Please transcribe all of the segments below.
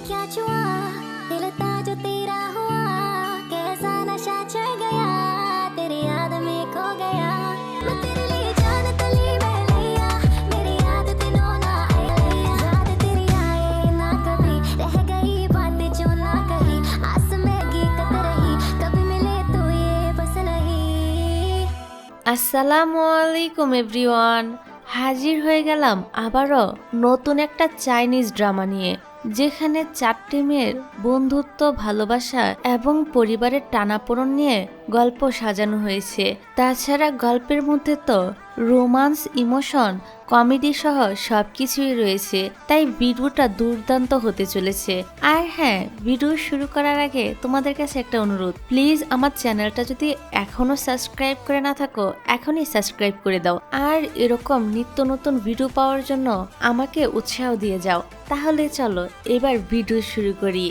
क्या छुआ दिल था जो तेरा हुआ कैसा नशा चढ़ गया तेरी याद में खो गया मैं तेरे लिए जान तली में लिया मेरी याद दिनों ना आई याद तेरी आए ना कभी रह गई बातें जो ना कही आस में गीत रही कभी मिले तो ये बस नहीं। আসসালামু আলাইকুম এভরিওয়ান, হাজির হয়ে গেলাম আবারও নতুন একটা চাইনিজ ড্রামা নিয়ে, যেখানে 4টি মেয়ের বন্ধুত্ব, ভালোবাসা এবং পরিবারের টানাপোড়েন নিয়ে গল্প সাজানো হয়েছে। তাছাড়া গল্পের মধ্যে তো রোমান্স, ইমোশন, কমেডি সহ সবকিছুই রয়েছে, তাই ভিডিওটা দুর্দান্ত হতে চলেছে। আর হ্যাঁ, ভিডিও শুরু করার আগে তোমাদের কাছে একটা অনুরোধ, প্লিজ আমার চ্যানেলটা যদি এখনো সাবস্ক্রাইব করে না থাকো এখনই সাবস্ক্রাইব করে দাও, আর এরকম নিত্য নতুন ভিডিও পাওয়ার জন্য আমাকে উৎসাহ দিয়ে যাও। তাহলে চলো এবার ভিডিও শুরু করি।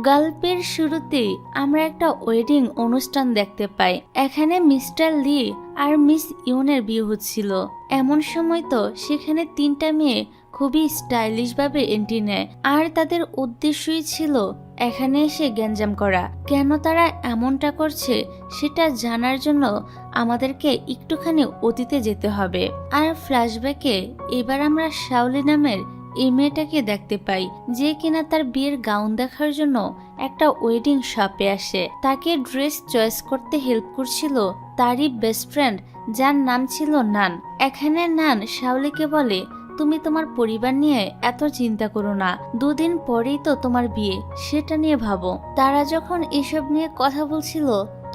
গল্পের শুরুতেই আমরা একটা ওয়েডিং অনুষ্ঠান দেখতে পাই। এখানে মিস্টার লি আর মিস ইউনের বিয়ে হচ্ছিল। এমন সময় তো সেখানে 3টা মেয়ে খুবই স্টাইলিশ ভাবে এন্ট্রি নেয়, আর তাদের উদ্দেশ্যই ছিল এখানে এসে গ্যাঞ্জাম করা। কেন তারা এমনটা করছে সেটা জানার জন্য আমাদেরকে একটুখানি অতীতে যেতে হবে। আর ফ্ল্যাশব্যাকে এবার আমরা শাওলি নামের এই মেয়েটাকে দেখতে পাই, যে কিনা তার বিয়ের গাউন দেখার জন্য একটা ওয়েডিং শপে আসে। তাকে ড্রেস চয়েস করতে হেল্প করছিল তারই বেস্ট ফ্রেন্ড, যার নাম ছিল নান। এখানে নান শাওলিকে বলে, তুমি তোমার পরিবার নিয়ে এত চিন্তা করো না, 2 দিন পরেই তো তোমার বিয়ে, সেটা নিয়ে ভাবো। তারা যখন এসব নিয়ে কথা বলছিল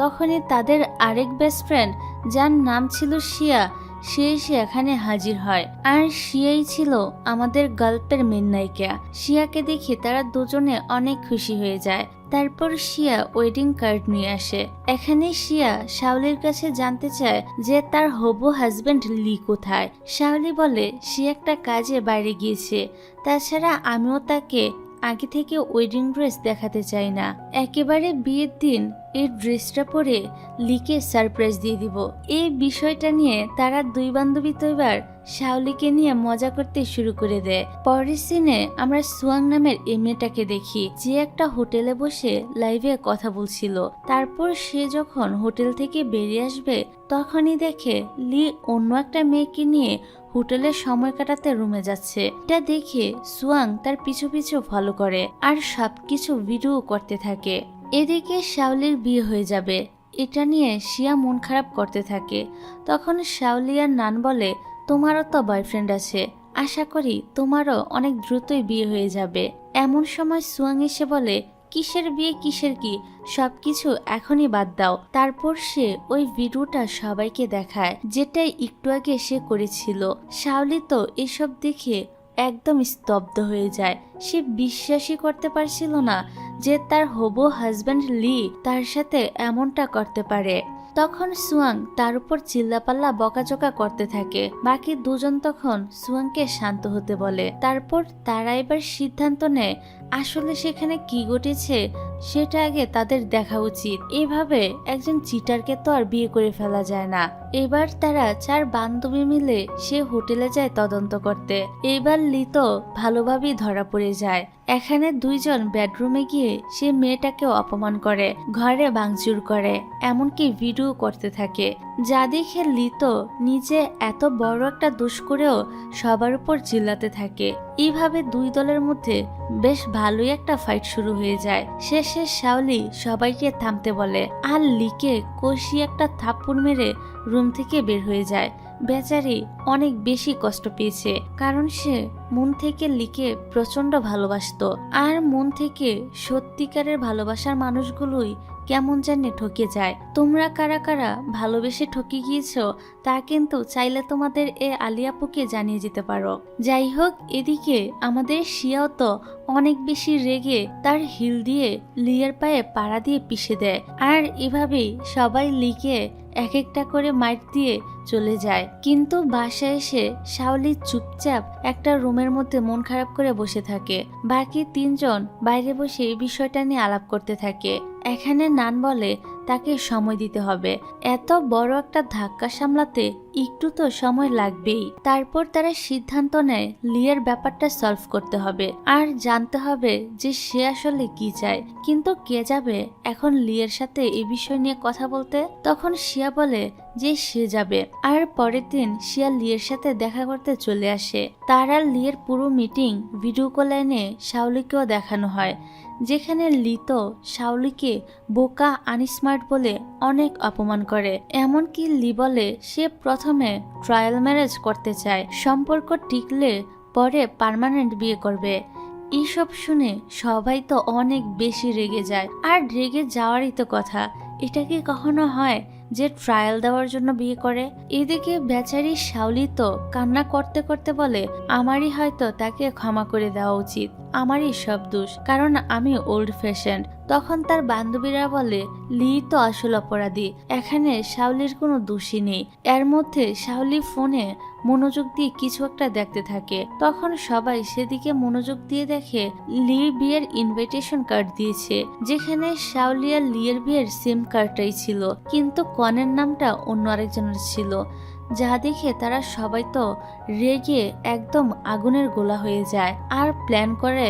তখনই তাদের আরেক বেস্ট ফ্রেন্ড, যার নাম ছিল শিয়া, সে এখানে হাজির হয়। আর শিয়াই ছিল আমাদের গল্পের মেন নায়িকা। শিয়াকে দেখে তারা দুজনে অনেক খুশি হয়ে যায়। তারপর শিয়া ওয়েডিং কার্ড নিয়ে আসে। এখানে শিয়া শাওলির কাছে জানতে চায় যে তার হবু হাজবেন্ড লি কোথায়। শাওলি বলে সে একটা কাজে বাইরে গিয়েছে, তাছাড়া আমিও তাকে আগে থেকে ওয়েডিং ড্রেস দেখাতে চাই না। একেবারে বিয়ের দিন এই ড্রেসটা পরে লিকে সারপ্রাইজ দিয়ে দিব। এই বিষয়টা নিয়ে তারা 2 বান্ধবী তো এবার শাওলিকে নিয়ে মজা করতে শুরু করে দেয়। পরের সিনে আমরা সুয়াং নামের এই মেয়েটাকে দেখি, যে একটা হোটেলে বসে লাইভে কথা বলছিল। তারপর সে যখন হোটেল থেকে বেরিয়ে আসবে তখনই দেখে লি অন্য একটা মেয়েকে নিয়ে হোটেলে সময় কাটাতে রুমে যাচ্ছে। এটা দেখে সুয়াং তার পিছু পিছু ফলো করে আর সবকিছু ভিডিও করতে থাকে। এদিকে শাওলির বিয়ে হয়ে যাবে, এটা নিয়ে শিয়া মন খারাপ করতে থাকে। তখন শাওলি আর নান বলে, তোমারও তো বয়ফ্রেন্ড আছে, আশা করি তোমারও অনেক দ্রুতই বিয়ে হয়ে যাবে। এমন সময় সুয়াং এসে বলে, কিসের বিয়ে, কিসের কি, সবকিছু এখনই বাদ দাও। তারপর সে ওই ভিডিওটা সবাইকে দেখায়, যেটা একটু আগে সে করেছিল। শাওলি তো এসব দেখে একদম স্তব্ধ হয়ে যায়। সে বিশ্বাসই করতে পারছিল না যে তার হবু হাজবেন্ড লি তার সাথে এমনটা করতে পারে। তখন সুয়াং তার উপর চিল্লাপাল্লা বকাঝকা করতে থাকে। বাকি দুজন তখন সুয়াংকে শান্ত হতে বলে। তারপর তারা এবার সিদ্ধান্ত নেয় আসলে সেখানে কি ঘটেছে সেটা আগে তাদের দেখা উচিত। এভাবে একজন চিটারকে তো আর বিয়ে করে ফেলা যায় না। এবার তারা 4 বান্ধবী মিলে সে হোটেলে যায় তদন্ত করতে। এবার লিতো ভালোভাবেই ধরা পড়ে যায়। এখানে 2 জন বেডরুমে গিয়ে সে মেয়েটাকে অপমান করে, ঘরে ভাঙচুর করে, এমনকি ভিডিও করতে থাকে, যা দেখে লিতো নিজে এত বড় একটা দোষ করেও সবার উপর চিল্লাতে থাকে। এইভাবে 2 দলের মধ্যে বেশ ভালোই একটা ফাইট শুরু হয়ে যায়। শেষে শাওলি সবাইকে থামতে বলে আর লিকে কষিয়ে একটা থাপ্পড় মেরে রুম থেকে বের হয়ে যায়। বেচারি অনেক বেশি কষ্ট পেয়েছে, কারণ সে মন থেকে লিকে প্রচন্ড ভালোবাসতো। আর মন থেকে সত্যিকারের ভালোবাসার মানুষগুলোই কেমন জানি ঠকে যায়। তোমরা কারা কারা ভালোবেসে ঠকে গিয়েছো তা কিন্তু চাইলে তোমাদের এ আলিয়াপুকে জানিয়ে যেতে পারো। যাই হোক, এদিকে আমাদের শিয়াও তো অনেক বেশি রেগে তার হিল দিয়ে লিয়ের পায়ে পাড়া দিয়ে পিষে দেয়। আর এভাবেই সবাই লিকে এক একটা করে মাইট দিয়ে চলে যায়। কিন্তু বাসায় এসে শাওলি চুপচাপ একটা রুমের মধ্যে মন খারাপ করে বসে থাকে। বাকি 3 জন বাইরে বসে এই বিষয়টা নিয়ে আলাপ করতে থাকে। এখানে নান বলে তাকে সময় দিতে হবে। এত বড় একটা ধাক্কা সামলাতে একটু তো সময় লাগবেই। তারপর তারা সিদ্ধান্ত নেয় লিয়ের ব্যাপারটা সলভ করতে হবে আর জানতে হবে যে সে আসলে কি চায়। কিন্তু কে যাবে এখন লিয়ের সাথে এই বিষয় নিয়ে কথা বলতে? তখন শিয়া বলে যে সে যাবে। আর পরের দিন শিয়া লিয়ের সাথে দেখা করতে চলে আসে। তার আর লিয়ের পুরো মিটিং ভিডিও কলে এনে শাওলিকেও দেখানো হয়, যেখানে লি তো শাওলিকে বোকা আনস্মার্ট বলে অনেক অপমান করে। এমনকি লি বলে সে প্রথমে ট্রায়াল ম্যারেজ করতে চায়, সম্পর্ক টিকলে পরে পার্মানেন্ট বিয়ে করবে। এইসব শুনে সবাই তো অনেক বেশি রেগে যায়। আর রেগে যাওয়ারই তো কথা, এটা কি কখনো হয় যে ট্রায়াল দেওয়ার জন্য বিয়ে করে? এদিকে বেচারি শাওলি তো কান্না করতে করতে বলে আমারই হয়তো তাকে ক্ষমা করে দেওয়া উচিত, আমারই সব দোষ, কারণ আমি ওল্ড ফ্যাশন। তখন তার বান্ধবীরা বলে লি তো আসল অপরাধী, এখানে শাওলির কোনো দোষই নেই। এর মধ্যে শাওলি ফোনে মনোযোগ দিয়ে কিছু একটা দেখতে থাকে। তখন সবাই সেদিকে মনোযোগ দিয়ে দেখে লি বিয়ের ইনভিটেশন কার্ড দিয়েছে, যেখানে শাওলি আর লিয়ের বিয়ের সেম কার্ডটাই ছিল, কিন্তু কনের নামটা অন্য আরেকজনের ছিল। যা দেখে তারা সবাই তো রেগে একদম আগুনের গোলা হয়ে যায় আর প্ল্যান করে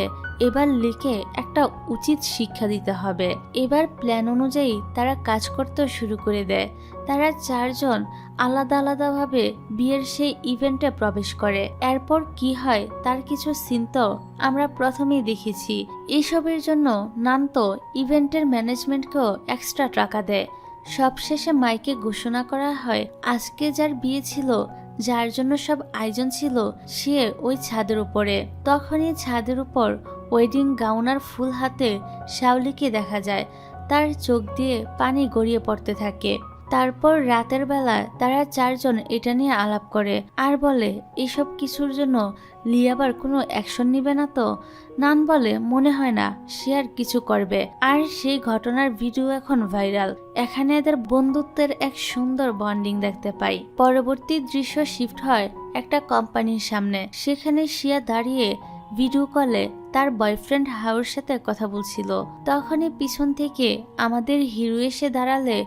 এবার লিকে একটা উচিত শিক্ষা দিতে হবে। এবার প্ল্যান অনুযায়ী তারা কাজ করতে শুরু করে দেয়। তারা চারজন আলাদা আলাদাভাবে বিয়ের সেই ইভেন্টে প্রবেশ করে। এরপর কি হয় তার কিছু সিন তো আমরা প্রথমেই দেখেছি। এসবের জন্য নানতো ইভেন্টের ম্যানেজমেন্টকেও এক্সট্রা টাকা দেয়। সবশেষে মাইকে ঘোষণা করা হয় আজকে যার বিয়ে ছিল, যার জন্য সব আয়োজন ছিল, সে ওই ছাদের উপরে। তখনই ছাদের উপর ওয়েডিং গাউন আর ফুল হাতে শাওলিকে দেখা যায়। তার চোখ দিয়ে পানি গড়িয়ে পড়তে থাকে। তারপর রাতের বেলা তারা চারজন এটা নিয়ে আলাপ করে আর বলে এসব কিছুর জন্য লি আবার কোনো অ্যাকশন নিবে না তো? নান বলে মনে হয় না সে আর কিছু করবে। আর সেই ঘটনার ভিডিও এখন ভাইরাল। এখানে এদের বন্ধুত্বের এক সুন্দর বন্ডিং দেখতে পাই। পরবর্তী দৃশ্য শিফট হয় একটা কোম্পানির সামনে। সেখানে শিয়া দাঁড়িয়ে ভিডিও কলে তার বয়ফ্রেন্ড হাউর সাথে কথা বলছিল। তখনই পিছন থেকে আমাদের হিরো এসে দাঁড়ালে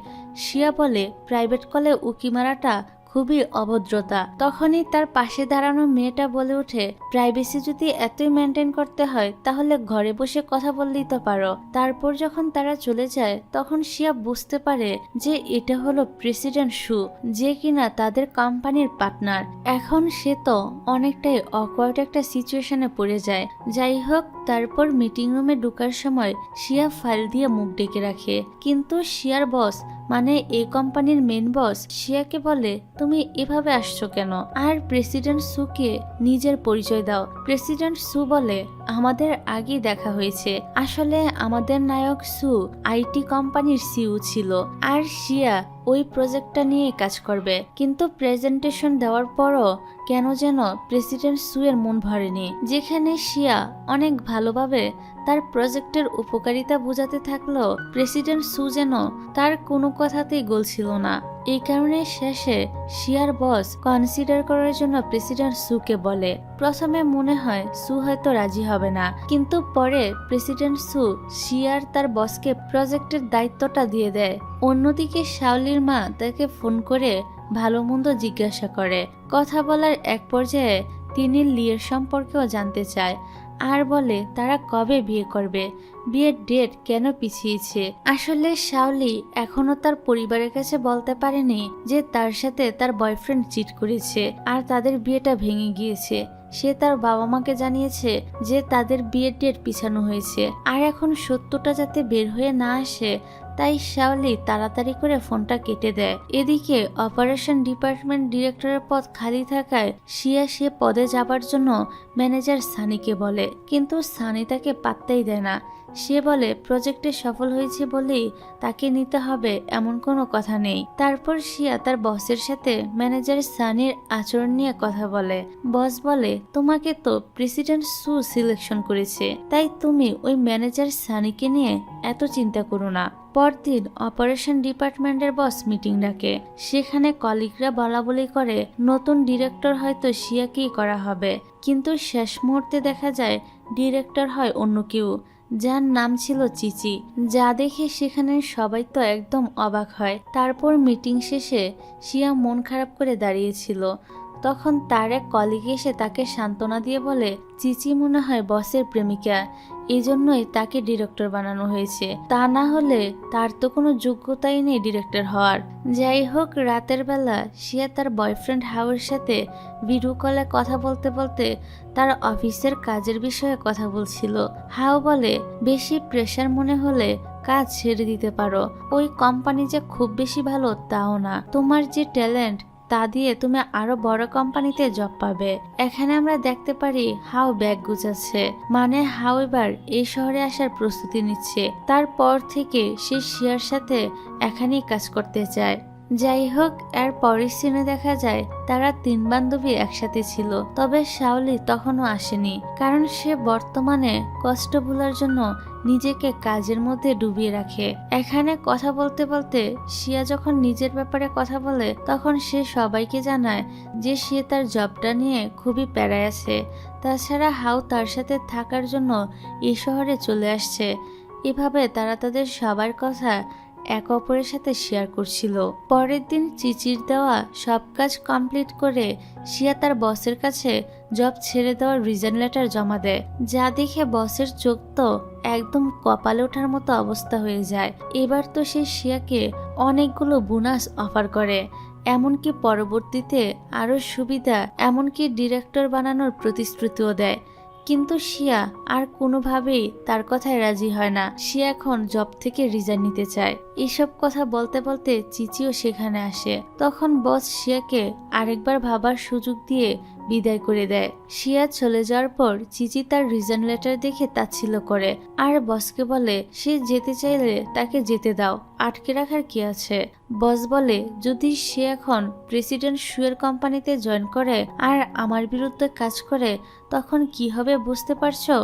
শিয়া বলে প্রাইভেট কলে উকি মারাটা খুবই অভদ্রতা। তখনই তার পাশে দাঁড়ানো মেয়েটা বলে ওঠে প্রাইভেসি যদি এতই মেনটেন করতে হয় তাহলে ঘরে বসে কথা বললেই তো পারো। তারপর যখন তারা চলে যায় তখন শিয়া বুঝতে পারে যে এটা হলো প্রেসিডেন্ট সু, যে কিনা তাদের কোম্পানির পার্টনার। এখন সে তো অনেকটাই অকওয়ার্ড একটা সিচুয়েশনে পড়ে যায়। যাই হোক, তারপর মিটিং রুমে ঢোকার সময় শিয়া ফাইল দিয়ে মুখ ডেকে রাখে, কিন্তু শিয়ার বস মানে এই কোম্পানির মেন বস শিয়াকে বলে তুমি এভাবে আসছো কেন, আর প্রেসিডেন্ট সুকে নিজের পরিচয় দাও। প্রেসিডেন্ট সু বলে আমাদের আগেই দেখা হয়েছে, আসলে আমাদের নায়ক সু আইটি কোম্পানির সিইও ছিল আর শিয়া ওই প্রজেক্টটা নিয়ে কাজ করবে। কিন্তু প্রেজেন্টেশন দেওয়ার পরও কেন যেন প্রেসিডেন্ট সু এর মন ভরেনি, যেখানে শিয়া অনেক ভালোভাবে তার প্রজেক্টের উপকারিতা বোঝাতে থাকলো প্রেসিডেন্ট সু যেন তার কোনো কথাতেই গলছিল না। এই কারণে শেষে শিয়ার বস কনসিডার করার জন্য প্রেসিডেন্ট সুকে বলে। প্রথমে মনে হয় সু হয়তো রাজি হবে না, কিন্তু পরে প্রেসিডেন্ট সু শিয়ার তার বসকে প্রজেক্টের দায়িত্বটা দিয়ে দেয়। অন্যদিকে শাওলির মা তাকে ফোন করে ভালো মন্দ জিজ্ঞাসা করে। কথা বলার এক পর্যায়ে তিনি লিয়ের সম্পর্কেও জানতে চায় আর বলে তারা কবে বিয়ে করবে, বিয়ের ডেট কেন পিছিয়েছে। আসলে শাওলি এখনো তার পরিবারের কাছে বলতে পারেনি যে তার সাথে তার বয়ফ্রেন্ড চিট করেছে আর তাদের বিয়েটা ভেঙে গিয়েছে। সে তার বাবা মাকে জানিয়েছে যে তাদের বিয়ের ডেট পিছানো হয়েছে, আর এখন সত্যটা যাতে বের হয়ে না আসে তাই শাওলি তাড়াতাড়ি করে ফোনটা কেটে দেয়। এদিকে অপারেশন ডিপার্টমেন্ট ডিরেক্টরের পদ খালি থাকায় শিয়া সে পদে যাবার জন্য ম্যানেজার সানিকে বলে, কিন্তু সানি তাকে পাত্তাই দেয় না। সে বলে প্রজেক্টে সফল হয়েছে বলেই তাকে নিতে হবে এমন কোনো কথা নেই। তারপর শিয়া তার বসের সাথে ম্যানেজার সানির আচরণ নিয়ে কথা বলে। বস বলে তোমাকে তো প্রেসিডেন্ট সু সিলেকশন করেছে, তাই তুমি ওই ম্যানেজার সানিকে নিয়ে এত চিন্তা করো না। পরদিন অপারেশন ডিপার্টমেন্টের বস মিটিং ডাকে। সেখানে কলিগরা বলা বলি করে নতুন ডিরেক্টর হয়তো শিয়াকেই করা হবে, কিন্তু শেষ মুহূর্তে দেখা যায় ডিরেক্টর হয় অন্য কেউ, যার নাম ছিল চিচি। যা দেখে সেখানে সবাই তো একদম অবাক হয়। তারপর মিটিং শেষে শিয়া মন খারাপ করে দাঁড়িয়েছিল। তখন তার এক কলিগ এসে তাকে সান্ত্বনা দিয়ে বলে, চিচি মনে হয় বসের প্রেমিকা, এজন্যই তাকে ডিরেক্টর বানানো হয়েছে, তা না হলে তার তো কোনো যোগ্যতাই নেই ডিরেক্টর হওয়ার। যাই হোক, রাতের বেলা শিয়া তার বয়ফ্রেন্ড হাওয়ের সাথে ভিডিও কলে কথা বলতে বলতে তার অফিসের কাজের বিষয়ে কথা বলছিল। হাও বলে, বেশি প্রেশার মনে হলে কাজ ছেড়ে দিতে পারো, ওই কোম্পানি যে খুব বেশি ভালো তাও না, তোমার যে ট্যালেন্ট তা দিয়ে তুমি আরো বড় কোম্পানিতে জব পাবে। এখানে আমরা দেখতে পারি হাও ব্যাগ গুছাচ্ছে, মানে হাও এবার এই শহরে আসার প্রস্তুতি নিচ্ছে। তারপর থেকে সে শিয়ার সাথে এখানেই কাজ করতে চায়। যাই হোক, এর পরের সিনে দেখা যায় তারা 3 বান্ধবী একসাথে ছিল, তবে শাওলি তখনও আসেনি, কারণ সে বর্তমানে কষ্ট ভোলার জন্য নিজেকে কাজের মধ্যে ডুবিয়ে রাখে। এখানে কথা বলতে বলতে শিয়া যখন নিজের ব্যাপারে কথা বলে তখন সে সবাইকে জানায় যে সে তার জবটা নিয়ে খুবই প্যারায় আছে। তাছাড়া হাও তার সাথে থাকার জন্য এই শহরে চলে আসছে। এভাবে তারা তাদের সবার কথা এক অপরের সাথে শেয়ার করছিল। পরের দিন চিচির দেওয়া সব কাজ কমপ্লিট করে শিয়া তার বসের কাছে জব ছেড়ে দেওয়ার রিজন লেটার জমা দেয়, যা দেখে বসের চোখ তো একদম কপালে ওঠার মতো অবস্থা হয়ে যায়। এবার তো সে শিয়াকে অনেকগুলো বোনাস অফার করে, এমনকি পরবর্তীতে আরো সুবিধা, এমনকি ডিরেক্টর বানানোর প্রতিশ্রুতিও দেয়। কিন্তু শিয়া আর কোনোভাবেই তার কথায় রাজি হয় না। শিয়া এখন জব থেকে রিজাইন নিতে চায়। এসব কথা বলতে বলতে চিচিও সেখানে আসে। তখন বস শিয়াকে আরেকবার ভাবার সুযোগ দিয়ে বিদায় করে দেয়। শিয়া চলে যাওয়ার পর চিচি তার রিজাইন লেটার দেখে তাচ্ছিল্য করে আর বসকে বলে সে যেতে চাইলে তাকে যেতে দাও, আটকে রাখার কি আছে। বস বলে, যদি সে এখন প্রেসিডেন্ট শুয়ের কোম্পানিতে জয়েন করে আর আমার বিরুদ্ধে কাজ করে তখন কি হবে বুঝতে পারছো।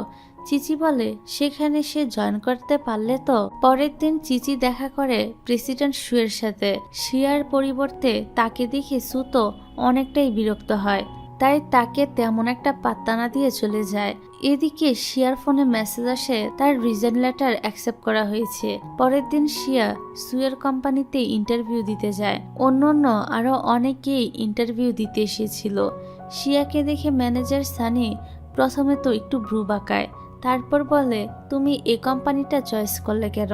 চিচি বলে, সেখানে সে জয়েন করতে পারলে তো। পরের দিন চিচি দেখা করে প্রেসিডেন্ট শুয়ের সাথে। শিয়ার পরিবর্তে তাকে দেখে সুতো অনেকটাই বিরক্ত হয়, তাই তাকে তেমন একটা পাত্তা না দিয়ে চলে যায়। এদিকে শিয়ার ফোনে মেসেজ আসে তার রিজাইন লেটার অ্যাকসেপ্ট করা হয়েছে। পরের দিন শিয়া সুয়ের কোম্পানিতে ইন্টারভিউ দিতে যায়। অন্যান্য আরো অনেকেই ইন্টারভিউ দিতে এসেছিল। শিয়াকে দেখে ম্যানেজার সানি প্রথমে তো একটু ভ্রু বাঁকায়, তারপর বলে, তুমি এই কোম্পানিটা চয়েস করলে কেন।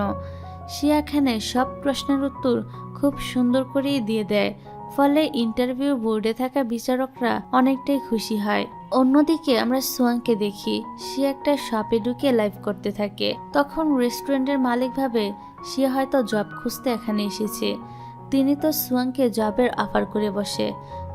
শিয়াখানে সব প্রশ্নের উত্তর খুব সুন্দর করেই দিয়ে দেয়, ফলে ইন্টারভিউ বোর্ডে থাকা বিচারকরা অনেকটাই খুশি হয়। অন্যদিকে আমরা সুয়াংকে দেখি, সে একটা শপে ঢুকে লাইভ করতে থাকে। তখন রেস্টুরেন্টের মালিক ভাবে সে হয়তো জব খুঁজতে এখানে এসেছে। তিনি তো সুয়াংকে জবের অফার করে বসে।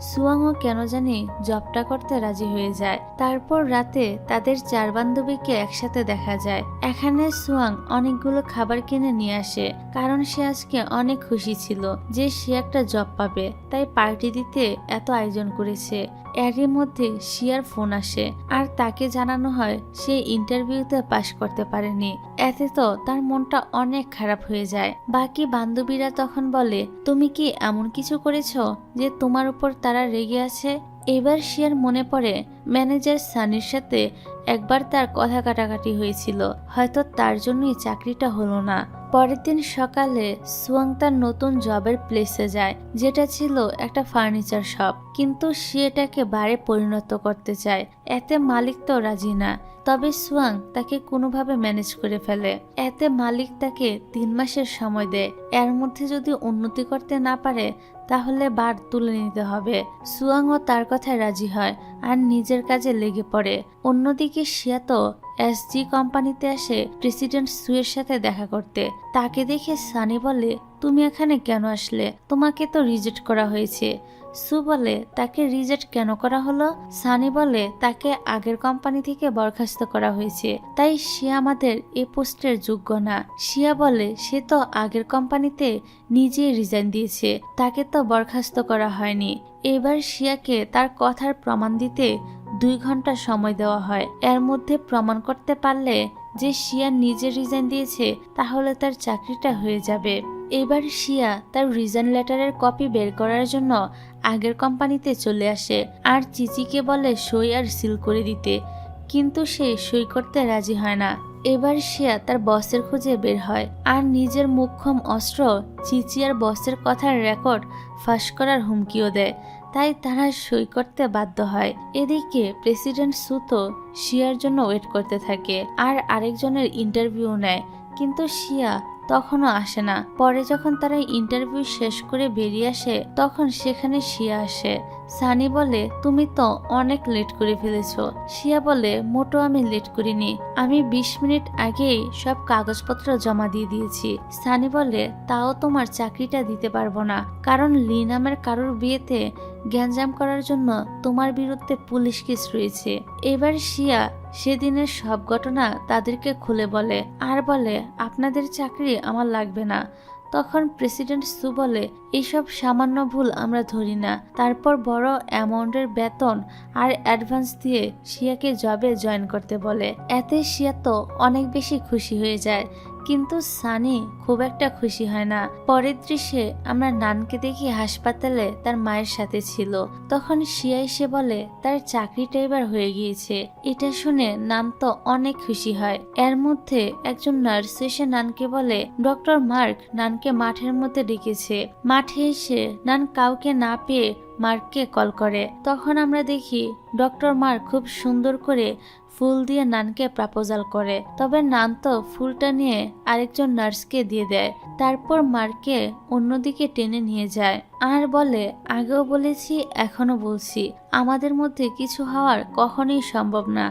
সুয়াংও কেন জানি জবটা করতে রাজি হয়ে যায়। তারপর রাতে তাদের 4 বান্ধবীকে একসাথে দেখা যায়। এখানে সুয়াং অনেকগুলো খাবার কিনে নিয়ে আসে, কারণ সে আজকে অনেক খুশি ছিল যে সে একটা জব পাবে, তাই পার্টি দিতে এত আয়োজন করেছে। এরই মধ্যে শিয়ার ফোন আসে আর তাকে জানানো হয় সে ইন্টারভিউতে পাশ করতে পারেনি। এতে তো তার মনটা অনেক খারাপ হয়ে যায়। বাকি বান্ধবীরা তখন বলে, তুমি কি এমন কিছু করেছো যে তোমার উপর তারা রেগে আছে। এবার শিয়ার মনে পড়ে ম্যানেজার সানির সাথে একবার তার কথা কাটাকাটি হয়েছিল, হয়তো তার জন্যই চাকরিটা হলো না। পরের দিন সকালে সুয়াং তার নতুন জবের প্লেসে যায়, যেটা ছিল একটা ফার্নিচার শপ, কিন্তু সে এটাকে বারে পরিণত করতে চায়। এতে মালিক তো রাজি না, তবে সুয়াং তাকে কোনোভাবে ম্যানেজ করে ফেলে। এতে মালিক তাকে 3 মাসের সময় দেয়, এর মধ্যে যদি উন্নতি করতে না পারে তাহলে বার তুলে নিতে হবে। সুয়াংও তার কথায় রাজি হয় আর নিজের কাজে লেগে পড়ে। অন্যদিকে শিয়া তো এসজি কোম্পানিতে আসে প্রেসিডেন্ট সুয়ের সাথে দেখা করতে। তাকে দেখে সানি বলে, তুমি এখানে কেন আসলে, তোমাকে তো রিজেক্ট করা হয়েছে। সু বলে, তাকে রিজেক্ট কেন করা হলো। সানি বলে, তাকে আগের কোম্পানি থেকে বরখাস্ত করা হয়েছে, তাই সে আমাদের এই পোস্টের যোগ্য না। শিয়া বলে, সে তো আগের কোম্পানিতে নিজেই রিজাইন দিয়েছে, তাকে তো বরখাস্ত করা হয়নি। এবার শিয়াকে তার কথার প্রমাণ দিতে 2 ঘন্টা সময় দেওয়া হয়। এর মধ্যে প্রমাণ করতে পারলে যে শিয়া নিজে রিজাইন দিয়েছে তাহলে তার চাকরিটা হয়ে যাবে। এবার শিয়া তার রিজাইন লেটারের কপি বের করার জন্য আগের কোম্পানিতে চলে আসে আর চিচিকে বলে সই আর সিল করে দিতে। কিন্তু সে সই করতে রাজি হয় না। এবার শিয়া তার বসের খোঁজে বের হয় আর নিজের মোক্ষম অস্ত্র চিচিয়ার বসের কথার রেকর্ড ফাঁস করার হুমকিও দেয়। তাই তারা সই করতে বাধ্য হয়। এদিকে প্রেসিডেন্ট সুতো শিয়ার জন্য ওয়েট করতে থাকে আর আরেকজনের ইন্টারভিউ নেয়, কিন্তু শিয়া তখনও আসে না। পরে যখন তারা ইন্টারভিউ শেষ করে বেরিয়ে আসে তখন সেখানে শিয়া আসে। সানি বলে, তুমি তো অনেক লেট করে ফেলেছো। শিয়া বলে, মোটো আমি লেট করিনি, আমি 20 মিনিট আগেই সব কাগজপত্র জমা দিয়ে দিয়েছি। সানি বলে, তাও তোমার চাকরিটা দিতে পারবো না, কারণ লি নামের কারোর বিয়েতে গ্যাঞ্জাম করার জন্য তোমার বিরুদ্ধে পুলিশ কেস রয়েছে। এবার শিয়া সেদিনের সব ঘটনা তাদেরকে খুলে বলে আর বলে, আপনাদের চাকরি আমার লাগবে না। তখন প্রেসিডেন্ট সু বলে, এইসব সামান্য ভুল আমরা ধরি না। তারপর বড় অ্যামাউন্টের বেতন আর অ্যাডভান্স দিয়ে শিয়াকে জবে জয়েন করতে বলে। এতে শিয়া তো অনেক বেশি খুশি হয়ে যায়, কিন্তু সানি খুব একটা খুশি হয় না। পরের দৃশ্যে আমরা নানকে দেখি হাসপাতালে তার মায়ের সাথে ছিল। তখন শিয়া এসে বলে তার চাকরিটা এবার হয়ে গিয়েছে। এটা শুনে নান তো অনেক খুশি হয়। এর মধ্যে একজন নার্স এসে নানকে বলে ডক্টর মার্ক নানকে মাঠের মধ্যে ডেকেছে। মাঠে এসে নান কাউকে না পেয়ে মার্ককে কল করে। তখন আমরা দেখি ডক্টর মার্ক খুব সুন্দর করে ফুল দিয়ে নানকে প্রপোজাল করে। তবে নান তো ফুলটা নিয়ে আরেকজন নার্সকে দিয়ে দেয়। তারপর মার্ককে অন্যদিকে টেনে নিয়ে যায় আর বলে, আগেও বলেছি এখনো বলছি, আমাদের মধ্যে কিছু হওয়ার কখনোই সম্ভব না,